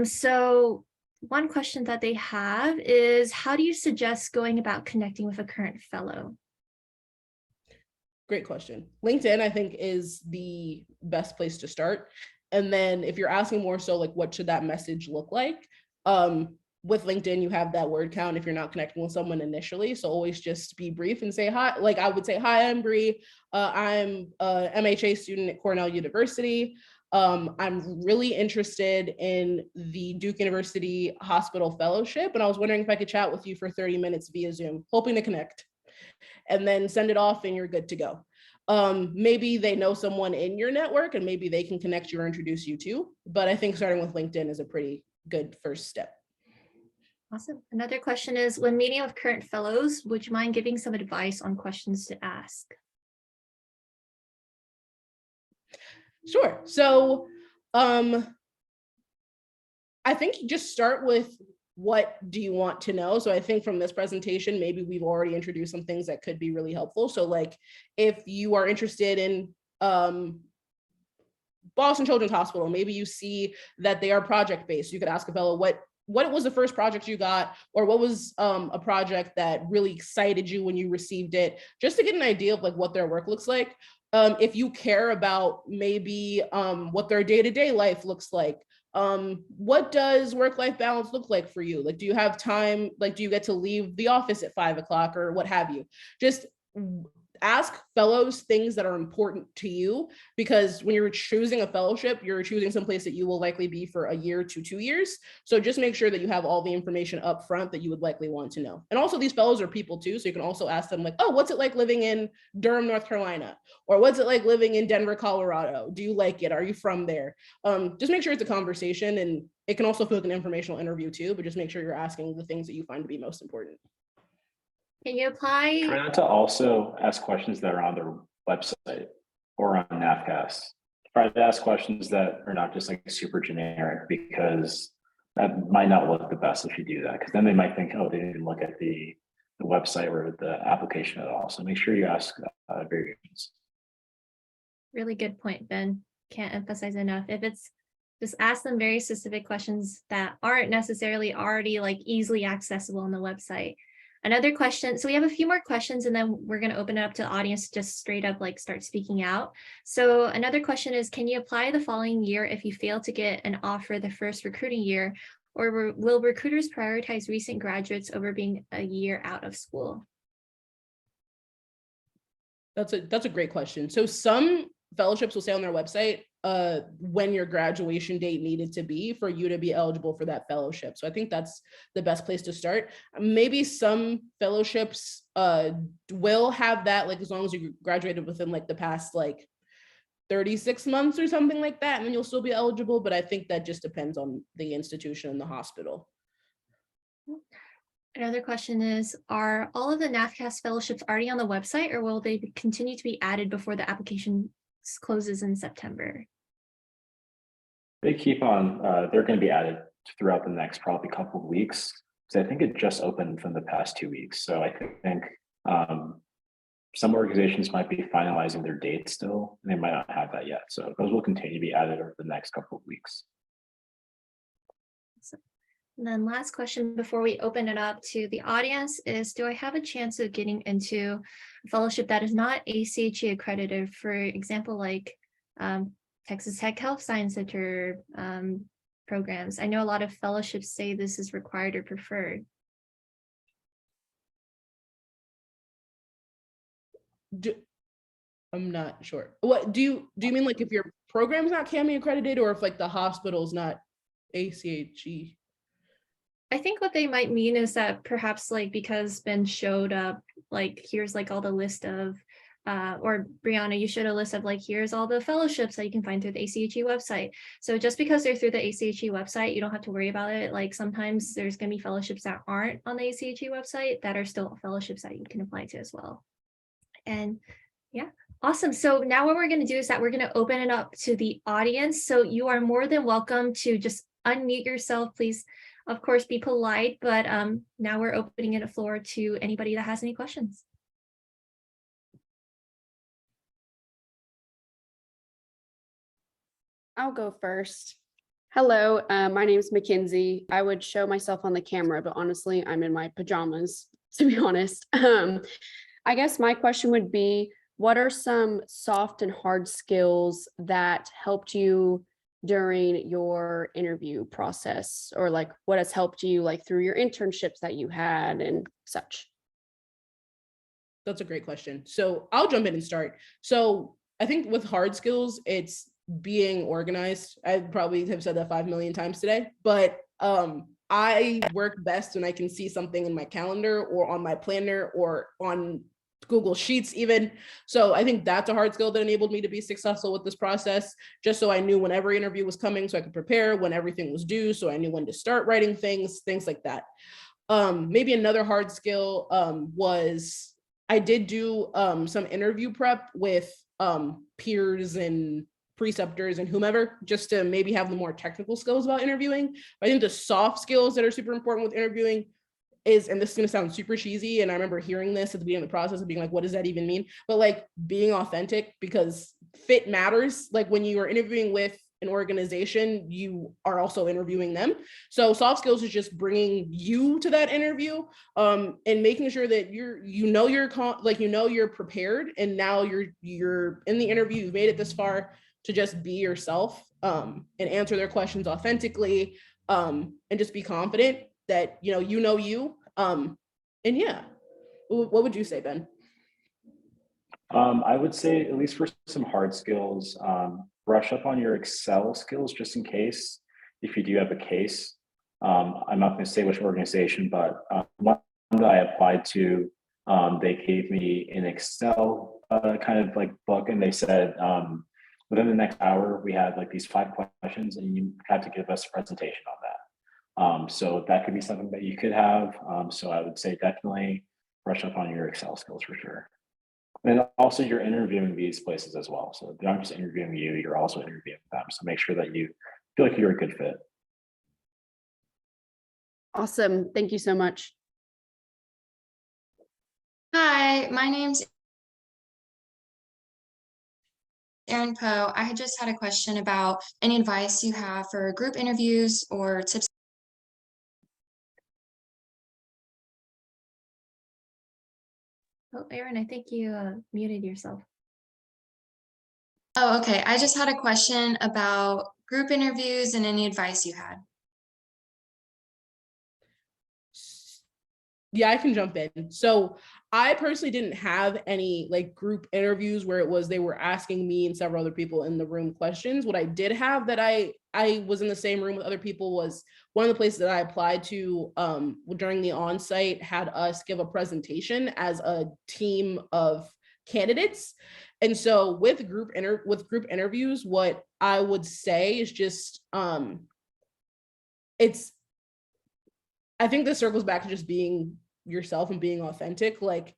S1: So one question that they have is, how do you suggest going about connecting with a current fellow?
S3: Great question. LinkedIn, I think, is the best place to start. And then if you're asking more so like, what should that message look like? With LinkedIn, you have that word count if you're not connecting with someone initially. So always just be brief and say hi. Like I would say, hi, I'm Bree. I'm a MHA student at Cornell University. I'm really interested in the Duke University Hospital Fellowship. And I was wondering if I could chat with you for 30 minutes via Zoom, hoping to connect. And then send it off and you're good to go. Maybe they know someone in your network and maybe they can connect you or introduce you to, but I think starting with LinkedIn is a pretty good first step.
S1: Awesome. Another question is, when meeting with current fellows, would you mind giving some advice on questions to ask?
S3: Sure. So I think you just start with, what do you want to know? So I think from this presentation, maybe we've already introduced some things that could be really helpful. So like if you are interested in Boston Children's Hospital, maybe you see that they are project-based. You could ask a fellow, what was the first project you got? Or what was a project that really excited you when you received it? Just to get an idea of like what their work looks like. If you care about maybe what their day-to-day life looks like, what does work-life balance look like for you? Like, do you have time? Like, do you get to leave the office at 5 o'clock or what have you? Just ask fellows things that are important to you, because when you're choosing a fellowship, you're choosing some place that you will likely be for a year to 2 years. So just make sure that you have all the information up front that you would likely want to know. And also these fellows are people too. So you can also ask them like, oh, what's it like living in Durham, North Carolina? Or what's it like living in Denver, Colorado? Do you like it? Are you from there? Just make sure it's a conversation, and it can also feel like an informational interview too, but just make sure you're asking the things that you find to be most important.
S1: Can you apply?
S2: Try not to also ask questions that are on their website or on NAFCAS. Try to ask questions that are not just like super generic, because that might not look the best if you do that, because then they might think, oh, they didn't look at the website or the application at all. So make sure you ask variations.
S1: Really good point, Ben. Can't emphasize enough. If it's just ask them very specific questions that aren't necessarily already like easily accessible on the website. Another question, so we have a few more questions and then we're going to open it up to the audience to just straight up like start speaking out. So another question is, can you apply the following year if you fail to get an offer the first recruiting year, or will recruiters prioritize recent graduates over being a year out of school?
S3: That's a great question. So some fellowships will say on their website when your graduation date needed to be for you to be eligible for that fellowship. So I think that's the best place to start. Maybe some fellowships will have that, like as long as you graduated within like the past like 36 months or something like that, and then you'll still be eligible. But I think that just depends on the institution and the hospital.
S1: Another question is, are all of the NAFCAS fellowships already on the website, or will they continue to be added before the application closes in September?
S2: They keep on, they're going to be added throughout the next probably couple of weeks. So I think it just opened from the past 2 weeks. So I think some organizations might be finalizing their dates still, and they might not have that yet. So those will continue to be added over the next couple of weeks.
S1: And then last question before we open it up to the audience is, do I have a chance of getting into a fellowship that is not ACHE accredited, for example, like Texas Tech Health Science Center programs? I know a lot of fellowships say this is required or preferred.
S3: I'm not sure. What do you mean, like if your program's not CAMI accredited, or if like the hospital's not ACHE?
S1: I think what they might mean is that perhaps like because Ben showed up, like here's like all the list of or Brianna, you showed a list of like, here's all the fellowships that you can find through the ACHE website. So just because they're through the ACHE website, you don't have to worry about it. Like sometimes there's going to be fellowships that aren't on the ACHE website that are still fellowships that you can apply to as well. And yeah, awesome. So now what we're going to do is that we're going to open it up to the audience. So you are more than welcome to just unmute yourself. Please, of course, be polite, but now we're opening it a floor to anybody that has any questions.
S4: I'll go first. Hello, my name is Mackenzie. I would show myself on the camera, but honestly, I'm in my pajamas, to be honest. I guess my question would be, what are some soft and hard skills that helped you during your interview process, or like what has helped you like through your internships that you had and such?
S3: That's a great question. So I'll jump in and start. So I think with hard skills, it's being organized. I probably have said that 5 million times today, but I work best when I can see something in my calendar or on my planner or on Google Sheets even. So I think that's a hard skill that enabled me to be successful with this process, just so I knew when every interview was coming so I could prepare, when everything was due, so I knew when to start writing things like that. Maybe another hard skill was I did do some interview prep with peers and preceptors and whomever, just to maybe have the more technical skills about interviewing. But I think the soft skills that are super important with interviewing is, and this is going to sound super cheesy, and I remember hearing this at the beginning of the process and being like, what does that even mean? But like being authentic, because fit matters. Like when you are interviewing with an organization, you are also interviewing them. So soft skills is just bringing you to that interview, and making sure that you're prepared, and now you're in the interview, you've made it this far, to just be yourself, and answer their questions authentically, and just be confident that you. And yeah, what would you say, Ben?
S2: I would say, at least for some hard skills, brush up on your Excel skills just in case, if you do have a case. I'm not going to say which organization, but one that I applied to, they gave me an Excel kind of like book, and they said within the next hour we had like these 5 questions, and you have to give us a presentation on that. So that could be something that you could have. So I would say definitely brush up on your Excel skills for sure. And also you're interviewing these places as well. So they're not just interviewing you, you're also interviewing them. So make sure that you feel like you're a good fit.
S4: Awesome. Thank you so much.
S5: Hi, my name's Erin Poe. I had just had a question about any advice you have for group interviews or tips.
S1: Oh, Erin, I think you muted yourself.
S5: Oh, okay. I just had a question about group interviews and any advice you had.
S3: Yeah, I can jump in. So I personally didn't have any like group interviews where it was they were asking me and several other people in the room questions. What I did have that I was in the same room with other people was one of the places that I applied to during the on-site had us give a presentation as a team of candidates. And so with group interviews, what I would say is just I think this circles back to just being yourself and being authentic. Like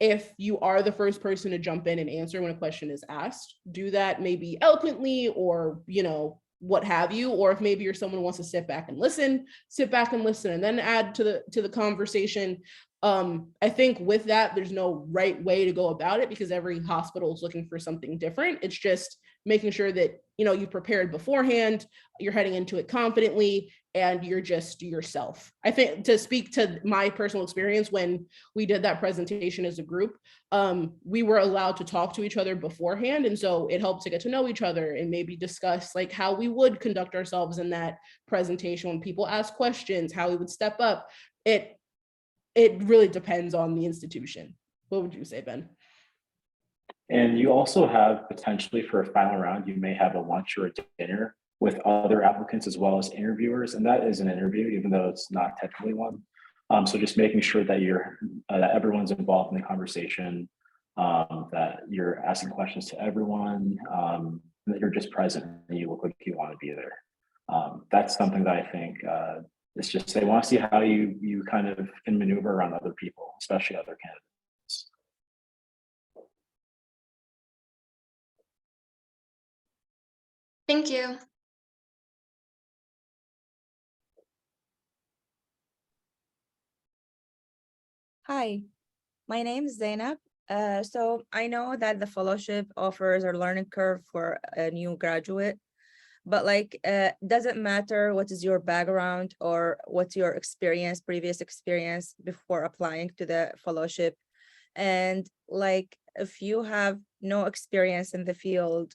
S3: if you are the first person to jump in and answer when a question is asked, do that maybe eloquently or, what have you. Or if maybe you're someone who wants to sit back and listen and then add to the conversation. I think with that, there's no right way to go about it because every hospital is looking for something different. It's just making sure that, you prepared beforehand, you're heading into it confidently, and you're just yourself. I think to speak to my personal experience, when we did that presentation as a group, we were allowed to talk to each other beforehand. And so it helped to get to know each other and maybe discuss like how we would conduct ourselves in that presentation when people ask questions, how we would step up. It really depends on the institution. What would you say, Ben?
S2: And you also have potentially for a final round, you may have a lunch or a dinner with other applicants as well as interviewers. And that is an interview, even though it's not technically one. So just making sure that that everyone's involved in the conversation that you're asking questions to everyone, that you're just present and you look like you want to be there. That's something that I think it's just they want to see how you kind of can maneuver around other people, especially other candidates.
S5: Thank you.
S6: Hi, my name is Zainab. So I know that the fellowship offers a learning curve for a new graduate, but does it matter what is your background or what's your experience, previous experience before applying to the fellowship? And if you have no experience in the field,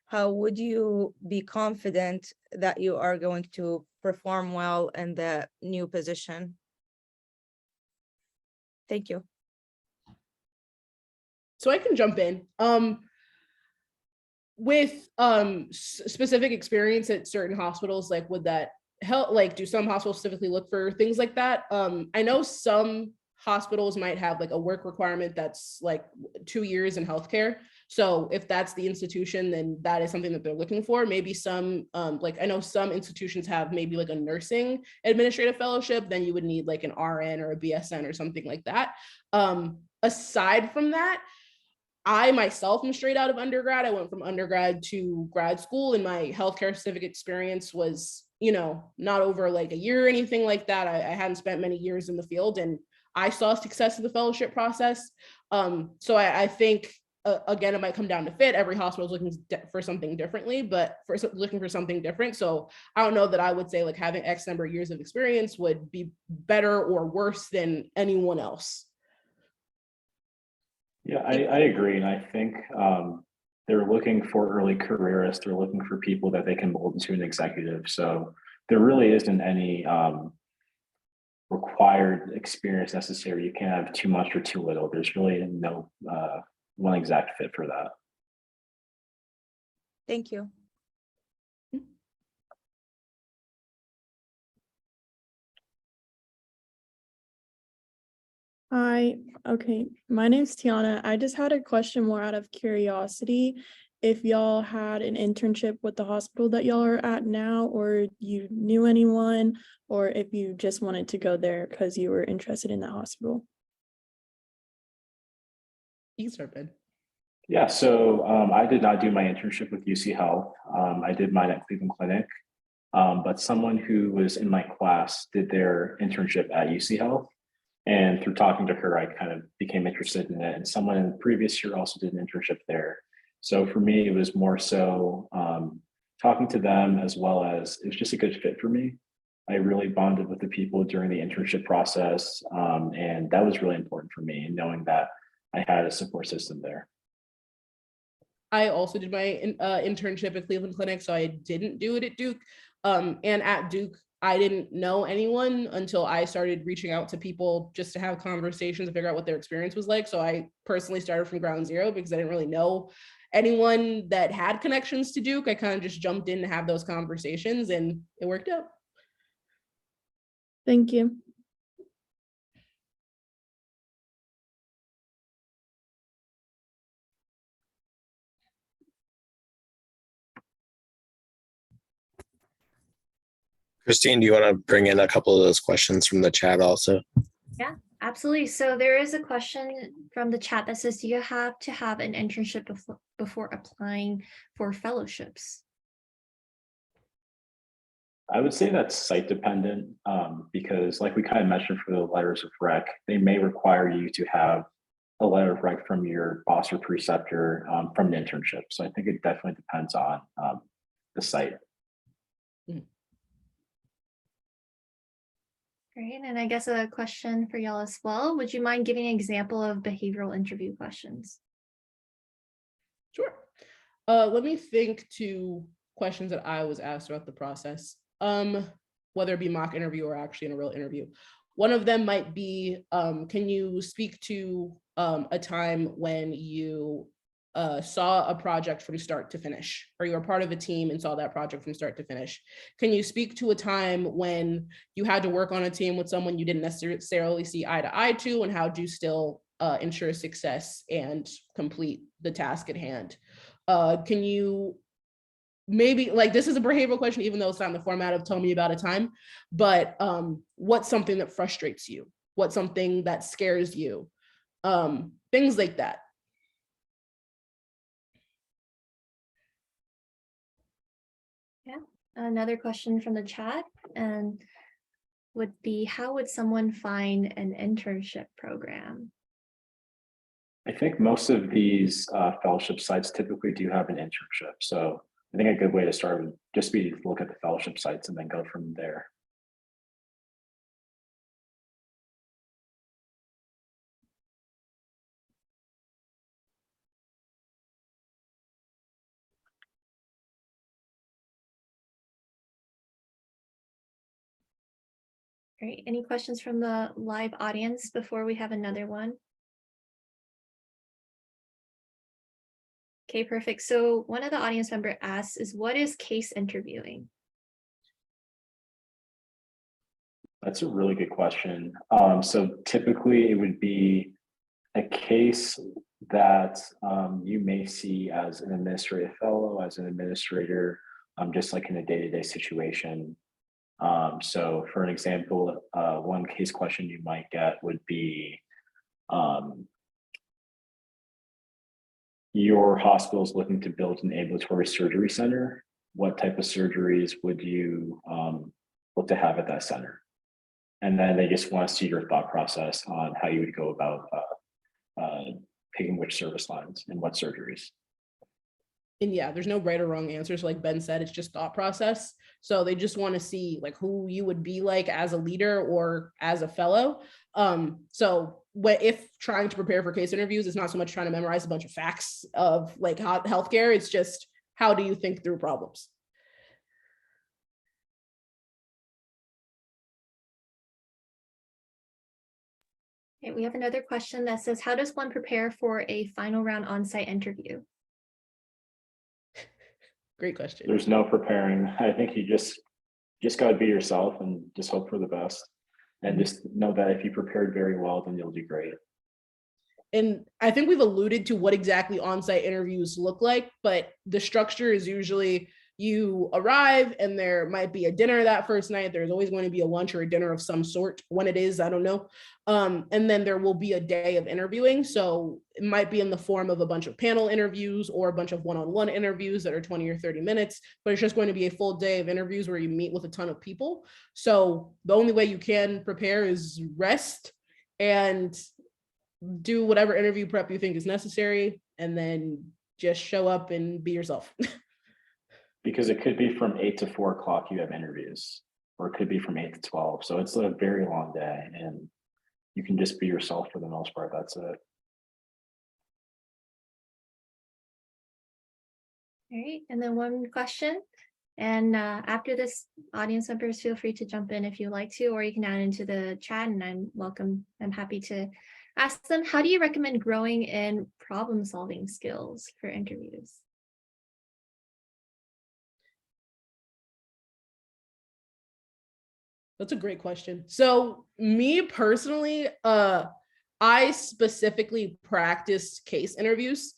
S6: how would you be confident that you are going to perform well in the new position? Thank you.
S3: So I can jump in. With specific experience at certain hospitals, like would that help? Like, do some hospitals specifically look for things like that? I know some hospitals might have like a work requirement that's like 2 years in healthcare. So if that's the institution, then that is something that they're looking for. Maybe some, like I know some institutions have maybe like a nursing administrative fellowship, then you would need like an RN or a BSN or something like that. Aside from that, I myself am straight out of undergrad. I went from undergrad to grad school, and my healthcare civic experience was, not over like a year or anything like that. I hadn't spent many years in the field, and I saw success in the fellowship process. So I think, again, it might come down to fit. Every hospital is looking for something differently, but looking for something different. So I don't know that I would say like having X number of years of experience would be better or worse than anyone else.
S2: Yeah, I agree. And I think they're looking for early careerists. They're looking for people that they can mold into an executive. So there really isn't any required experience necessary. You can't have too much or too little. There's really no one exact fit for that.
S6: Thank you.
S7: Hi, okay. My name's Tiana. I just had a question more out of curiosity. If y'all had an internship with the hospital that y'all are at now, or you knew anyone, or if you just wanted to go there because you were interested in that hospital.
S3: You can start, Ben.
S2: Yeah, so I did not do my internship with UC Health. I did mine at Cleveland Clinic, but someone who was in my class did their internship at UC Health. And through talking to her, I kind of became interested in it. And someone in the previous year also did an internship there. So for me, it was more so talking to them, as well as it was just a good fit for me. I really bonded with the people during the internship process. And that was really important for me, knowing that I had a support system there.
S3: I also did my internship at Cleveland Clinic, so I didn't do it at Duke. And at Duke, I didn't know anyone until I started reaching out to people just to have conversations and figure out what their experience was like. So I personally started from ground zero because I didn't really know anyone that had connections to Duke. I kind of just jumped in to have those conversations, and it worked out.
S7: Thank you.
S8: Christine, do you want to bring in a couple of those questions from the chat also?
S1: Yeah, absolutely. So there is a question from the chat that says, do you have to have an internship before applying for fellowships?
S2: I would say that's site dependent because like we kind of mentioned for the letters of rec, they may require you to have a letter of rec from your boss or preceptor from the internship. So I think it definitely depends on the site.
S1: Great, and I guess a question for y'all as well. Would you mind giving an example of behavioral interview questions?
S3: Sure. Let me think to questions that I was asked about the process, whether it be mock interview or actually in a real interview. One of them might be, can you speak to a time when you saw a project from start to finish, or you were part of a team and saw that project from start to finish? Can you speak to a time when you had to work on a team with someone you didn't necessarily see eye to eye to, and how do you still ensure success and complete the task at hand. Can you maybe, like, this is a behavioral question, even though it's not in the format of tell me about a time, but what's something that frustrates you? What's something that scares you? Things like that.
S1: Yeah, another question from the chat and would be, how would someone find an internship program?
S2: I think most of these fellowship sites typically do have an internship. So I think a good way to start would just be to look at the fellowship sites and then go from there.
S1: Great. Any questions from the live audience before we have another one? Okay, perfect. So one of the audience member asks is, what is case interviewing?
S2: That's a really good question. So typically it would be a case that you may see as an administrative fellow, as an administrator, just like in a day-to-day situation. So for an example, one case question you might get would be, your hospital is looking to build an ambulatory surgery center. What type of surgeries would you look to have at that center? And then they just want to see your thought process on how you would go about picking which service lines and what surgeries.
S3: And yeah, there's no right or wrong answers. Like Ben said, it's just thought process. So they just want to see like who you would be like as a leader or as a fellow. So if trying to prepare for case interviews, it's not so much trying to memorize a bunch of facts of like healthcare. It's just, how do you think through problems?
S1: Okay, we have another question that says, how does one prepare for a final round on-site interview?
S3: Great question.
S2: There's no preparing. I think you just got to be yourself and just hope for the best. And just know that if you prepared very well, then you'll do great.
S3: And I think we've alluded to what exactly on-site interviews look like, but the structure is usually you arrive and there might be a dinner that first night. There's always going to be a lunch or a dinner of some sort. When it is, I don't know. And then there will be a day of interviewing. So it might be in the form of a bunch of panel interviews or a bunch of one-on-one interviews that are 20 or 30 minutes, but it's just going to be a full day of interviews where you meet with a ton of people. So the only way you can prepare is rest and do whatever interview prep you think is necessary, and then just show up and be yourself.
S2: Because it could be from 8 to 4 o'clock you have interviews, or it could be from 8 to 12. So it's a very long day and you can just be yourself for the most part. That's it.
S1: All right, and then one question. And after this, audience members, feel free to jump in if you like to, or you can add into the chat and I'm happy to ask them. How do you recommend growing in problem solving skills for interviews?
S3: That's a great question. So me personally, I specifically practiced case interviews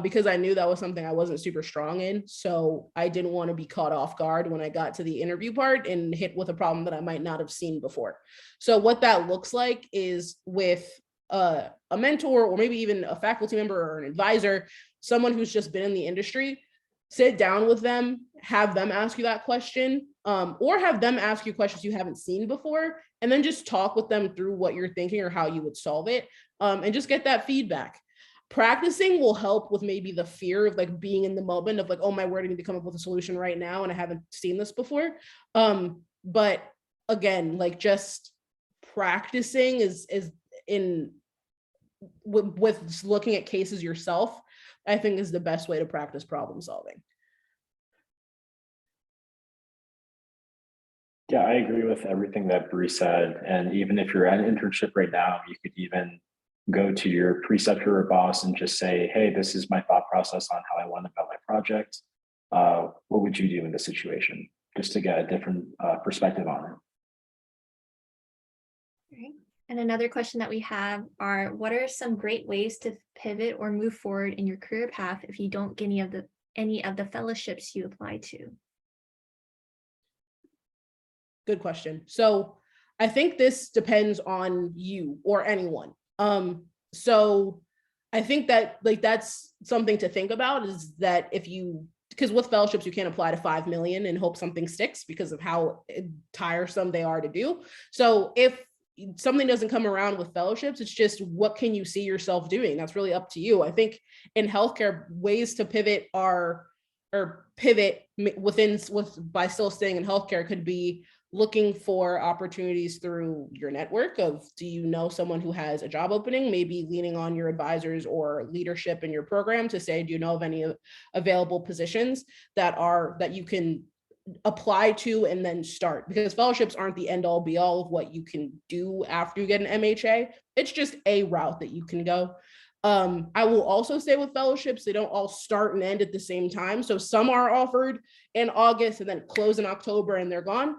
S3: because I knew that was something I wasn't super strong in. So I didn't want to be caught off guard when I got to the interview part and hit with a problem that I might not have seen before. So what that looks like is with a mentor or maybe even a faculty member or an advisor, someone who's just been in the industry, sit down with them, have them ask you that question, or have them ask you questions you haven't seen before, and then just talk with them through what you're thinking or how you would solve it, and just get that feedback. Practicing will help with maybe the fear of like being in the moment of like, oh my word, I need to come up with a solution right now and I haven't seen this before. But again, like just practicing is in with looking at cases yourself, I think is the best way to practice problem solving.
S2: Yeah, I agree with everything that Bree said. And even if you're at an internship right now, you could even go to your preceptor or boss and just say, hey, this is my thought process on how I went about my project. What would you do in this situation? Just to get a different perspective on it.
S1: Right. And another question that we have are, what are some great ways to pivot or move forward in your career path if you don't get any of the fellowships you apply to?
S3: Good question. So I think this depends on you or anyone. So I think that like that's something to think about, is that if you, because with fellowships, you can't apply to 5 million and hope something sticks because of how tiresome they are to do. So if something doesn't come around with fellowships, it's just, what can you see yourself doing? That's really up to you. I think in healthcare, ways to pivot are, or pivot by still staying in healthcare, could be looking for opportunities through your network of, do you know someone who has a job opening, maybe leaning on your advisors or leadership in your program to say, do you know of any available positions that you can apply to and then start? Because fellowships aren't the end all be all of what you can do after you get an MHA. It's just a route that you can go. I will also say with fellowships, they don't all start and end at the same time. So some are offered in August and then close in October and they're gone.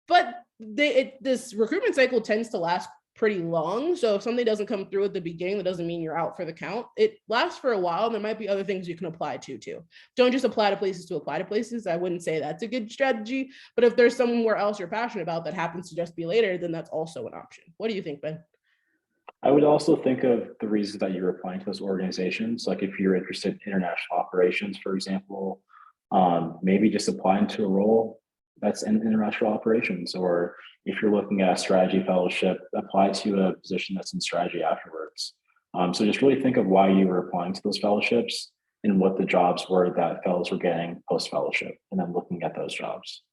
S3: But this recruitment cycle tends to last pretty long. So if something doesn't come through at the beginning, that doesn't mean you're out for the count. It lasts for a while, and there might be other things you can apply to too. Don't just apply to places. I wouldn't say that's a good strategy. But if there's somewhere else you're passionate about that happens to just be later, then that's also an option. What do you think, Ben?
S2: I would also think of the reasons that you're applying to those organizations. Like if you're interested in international operations, for example, maybe just applying to a role that's in international operations. Or if you're looking at a strategy fellowship, apply to a position that's in strategy afterwards. So just really think of why you were applying to those fellowships and what the jobs were that fellows were getting post-fellowship, and then looking at those jobs.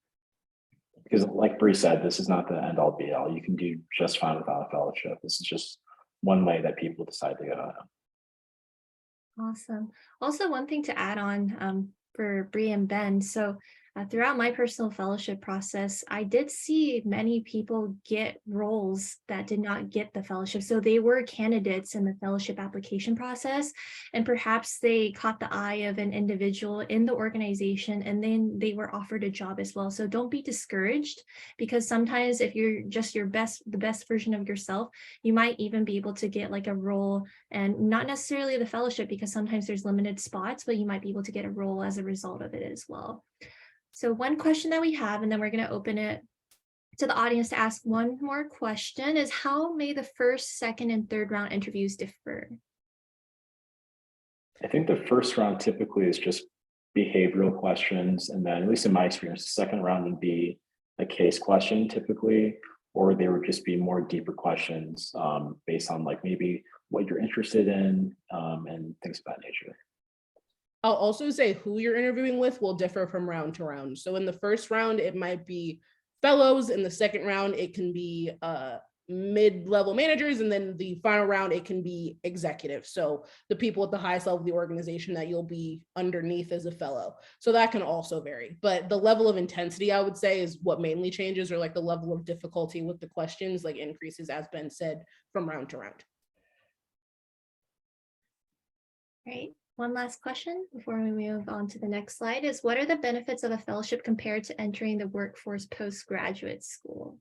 S2: Because like Bree said, this is not the end all be all. You can do just fine without a fellowship. This is just one way that people decide to go down.
S1: Awesome. Also, one thing to add on for Bree and Ben. So throughout my personal fellowship process, I did see many people get roles that did not get the fellowship. So they were candidates in the fellowship application process, and perhaps they caught the eye of an individual in the organization, and then they were offered a job as well. So don't be discouraged, because sometimes if you're just the best version of yourself, you might even be able to get like a role, and not necessarily the fellowship, because sometimes there's limited spots, but you might be able to get a role as a result of it as well. So one question that we have, and then we're going to open it to the audience to ask one more question, is how may the first, second, and third round interviews differ?
S2: I think the first round typically is just behavioral questions. And then, at least in my experience, the second round would be a case question typically, or they would just be more deeper questions based on like maybe what you're interested in and things of that nature.
S3: I'll also say who you're interviewing with will differ from round to round. So in the first round, it might be fellows. In the second round, it can be mid-level managers. And then the final round, it can be executives. So the people at the highest level of the organization that you'll be underneath as a fellow. So that can also vary. But the level of intensity, I would say, is what mainly changes, or like the level of difficulty with the questions, like increases, as Ben said, from round to round.
S1: Right. One last question before we move on to the next slide is, what are the benefits of a fellowship compared to entering the workforce postgraduate school?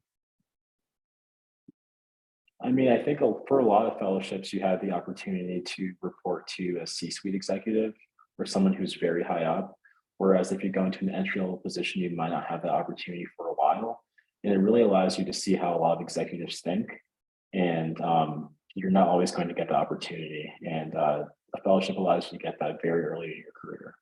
S2: I mean, I think for a lot of fellowships, you have the opportunity to report to a C-suite executive or someone who's very high up. Whereas if you go into an entry-level position, you might not have that opportunity for a while. And it really allows you to see how a lot of executives think. And you're not always going to get the opportunity. And a fellowship allows you to get that very early in your career.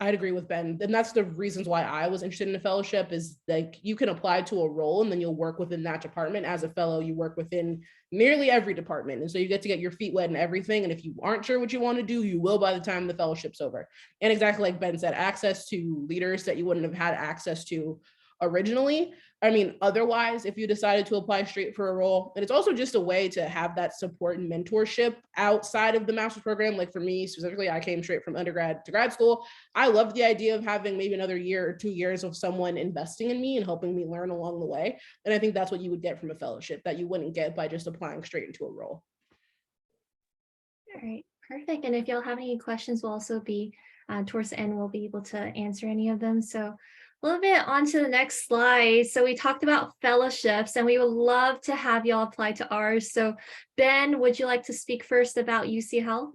S3: I'd agree with Ben. And that's the reasons why I was interested in a fellowship, is like you can apply to a role and then you'll work within that department. As a fellow, you work within nearly every department. And so you get to get your feet wet and everything. And if you aren't sure what you want to do, you will by the time the fellowship's over. And exactly like Ben said, access to leaders that you wouldn't have had access to originally. I mean, otherwise, if you decided to apply straight for a role, and it's also just a way to have that support and mentorship outside of the master's program. Like for me specifically, I came straight from undergrad to grad school. I loved the idea of having maybe another year or 2 years of someone investing in me and helping me learn along the way. And I think that's what you would get from a fellowship that you wouldn't get by just applying straight into a role.
S1: All right, perfect. And if y'all have any questions, we'll also be towards the end, we'll be able to answer any of them. So A little bit on to the next slide. So we talked about fellowships and we would love to have y'all apply to ours. So Ben, would you like to speak first about UC Health?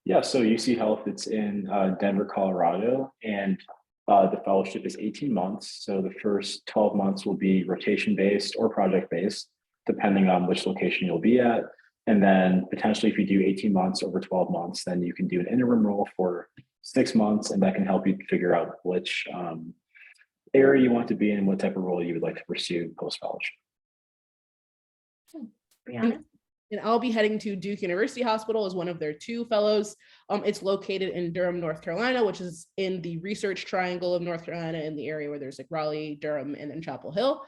S2: Yeah, so UC Health, it's in Denver, Colorado, and the fellowship is 18 months. So the first 12 months will be rotation-based or project-based, depending on which location you'll be at. And then potentially if you do 18 months over 12 months, then you can do an interim role for 6 months, and that can help you figure out which area you want to be in, what type of role you would like to pursue post-fellowship.
S1: Brianna?
S3: And I'll be heading to Duke University Hospital as one of their 2 fellows. It's located in Durham, North Carolina, which is in the research triangle of North Carolina, in the area where there's like Raleigh, Durham, and then Chapel Hill.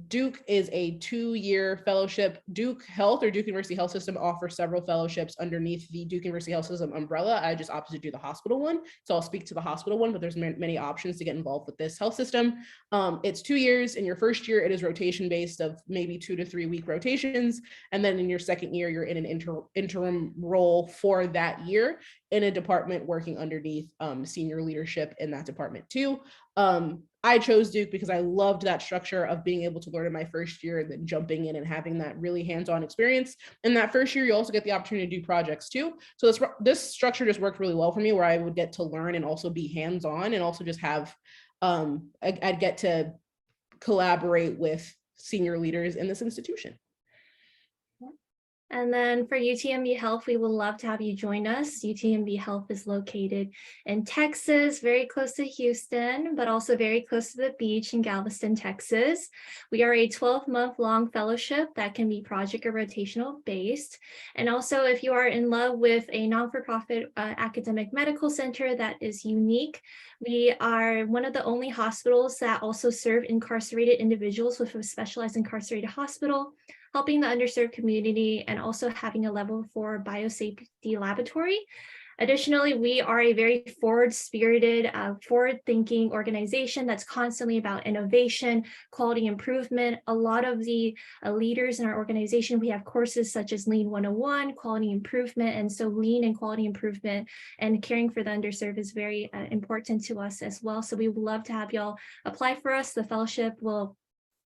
S3: Duke is a 2-year fellowship. Duke Health or Duke University Health System offers several fellowships underneath the Duke University Health System umbrella. I just opted to do the hospital one. So I'll speak to the hospital one, but there's many options to get involved with this health system. It's 2 years. In your first year, it is rotation based of maybe 2 to 3 week rotations. And then in your second year, you're in an interim role for that year in a department working underneath senior leadership in that department too. I chose Duke because I loved that structure of being able to learn in my first year and then jumping in and having that really hands-on experience. In that first year, you also get the opportunity to do projects too. So this structure just worked really well for me, where I would get to learn and also be hands-on and also just have, I'd get to collaborate with senior leaders in this institution.
S1: And then for UTMB Health, we would love to have you join us. UTMB Health is located in Texas, very close to Houston, but also very close to the beach in Galveston, Texas. We are a 12-month-long fellowship that can be project or rotational based. And also, if you are in love with a non-for-profit academic medical center that is unique, we are one of the only hospitals that also serve incarcerated individuals with a specialized incarcerated hospital, helping the underserved community, and also having a level 4 biosafety laboratory. Additionally, we are a very forward-spirited, forward-thinking organization that's constantly about innovation, quality improvement. A lot of the leaders in our organization, we have courses such as Lean 101, quality improvement, and so lean and quality improvement and caring for the underserved is very important to us as well. So we would love to have y'all apply for us. The fellowship will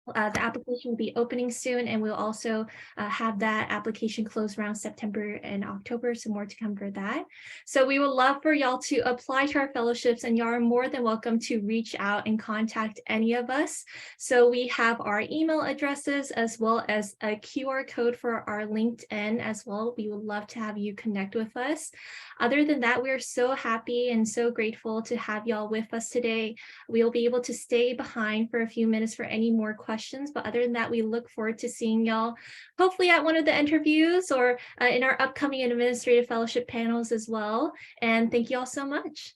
S1: the application will be opening soon, and we'll also have that application close around September and October, so more to come for that. So we would love for y'all to apply to our fellowships, and y'all are more than welcome to reach out and contact any of us. So we have our email addresses as well as a QR code for our LinkedIn as well. We would love to have you connect with us. Other than that, we are so happy and so grateful to have y'all with us today. We'll be able to stay behind for a few minutes for any more questions, but other than that, we look forward to seeing y'all hopefully at one of the interviews or in our upcoming administrative fellowship panels as well. And thank you all so much.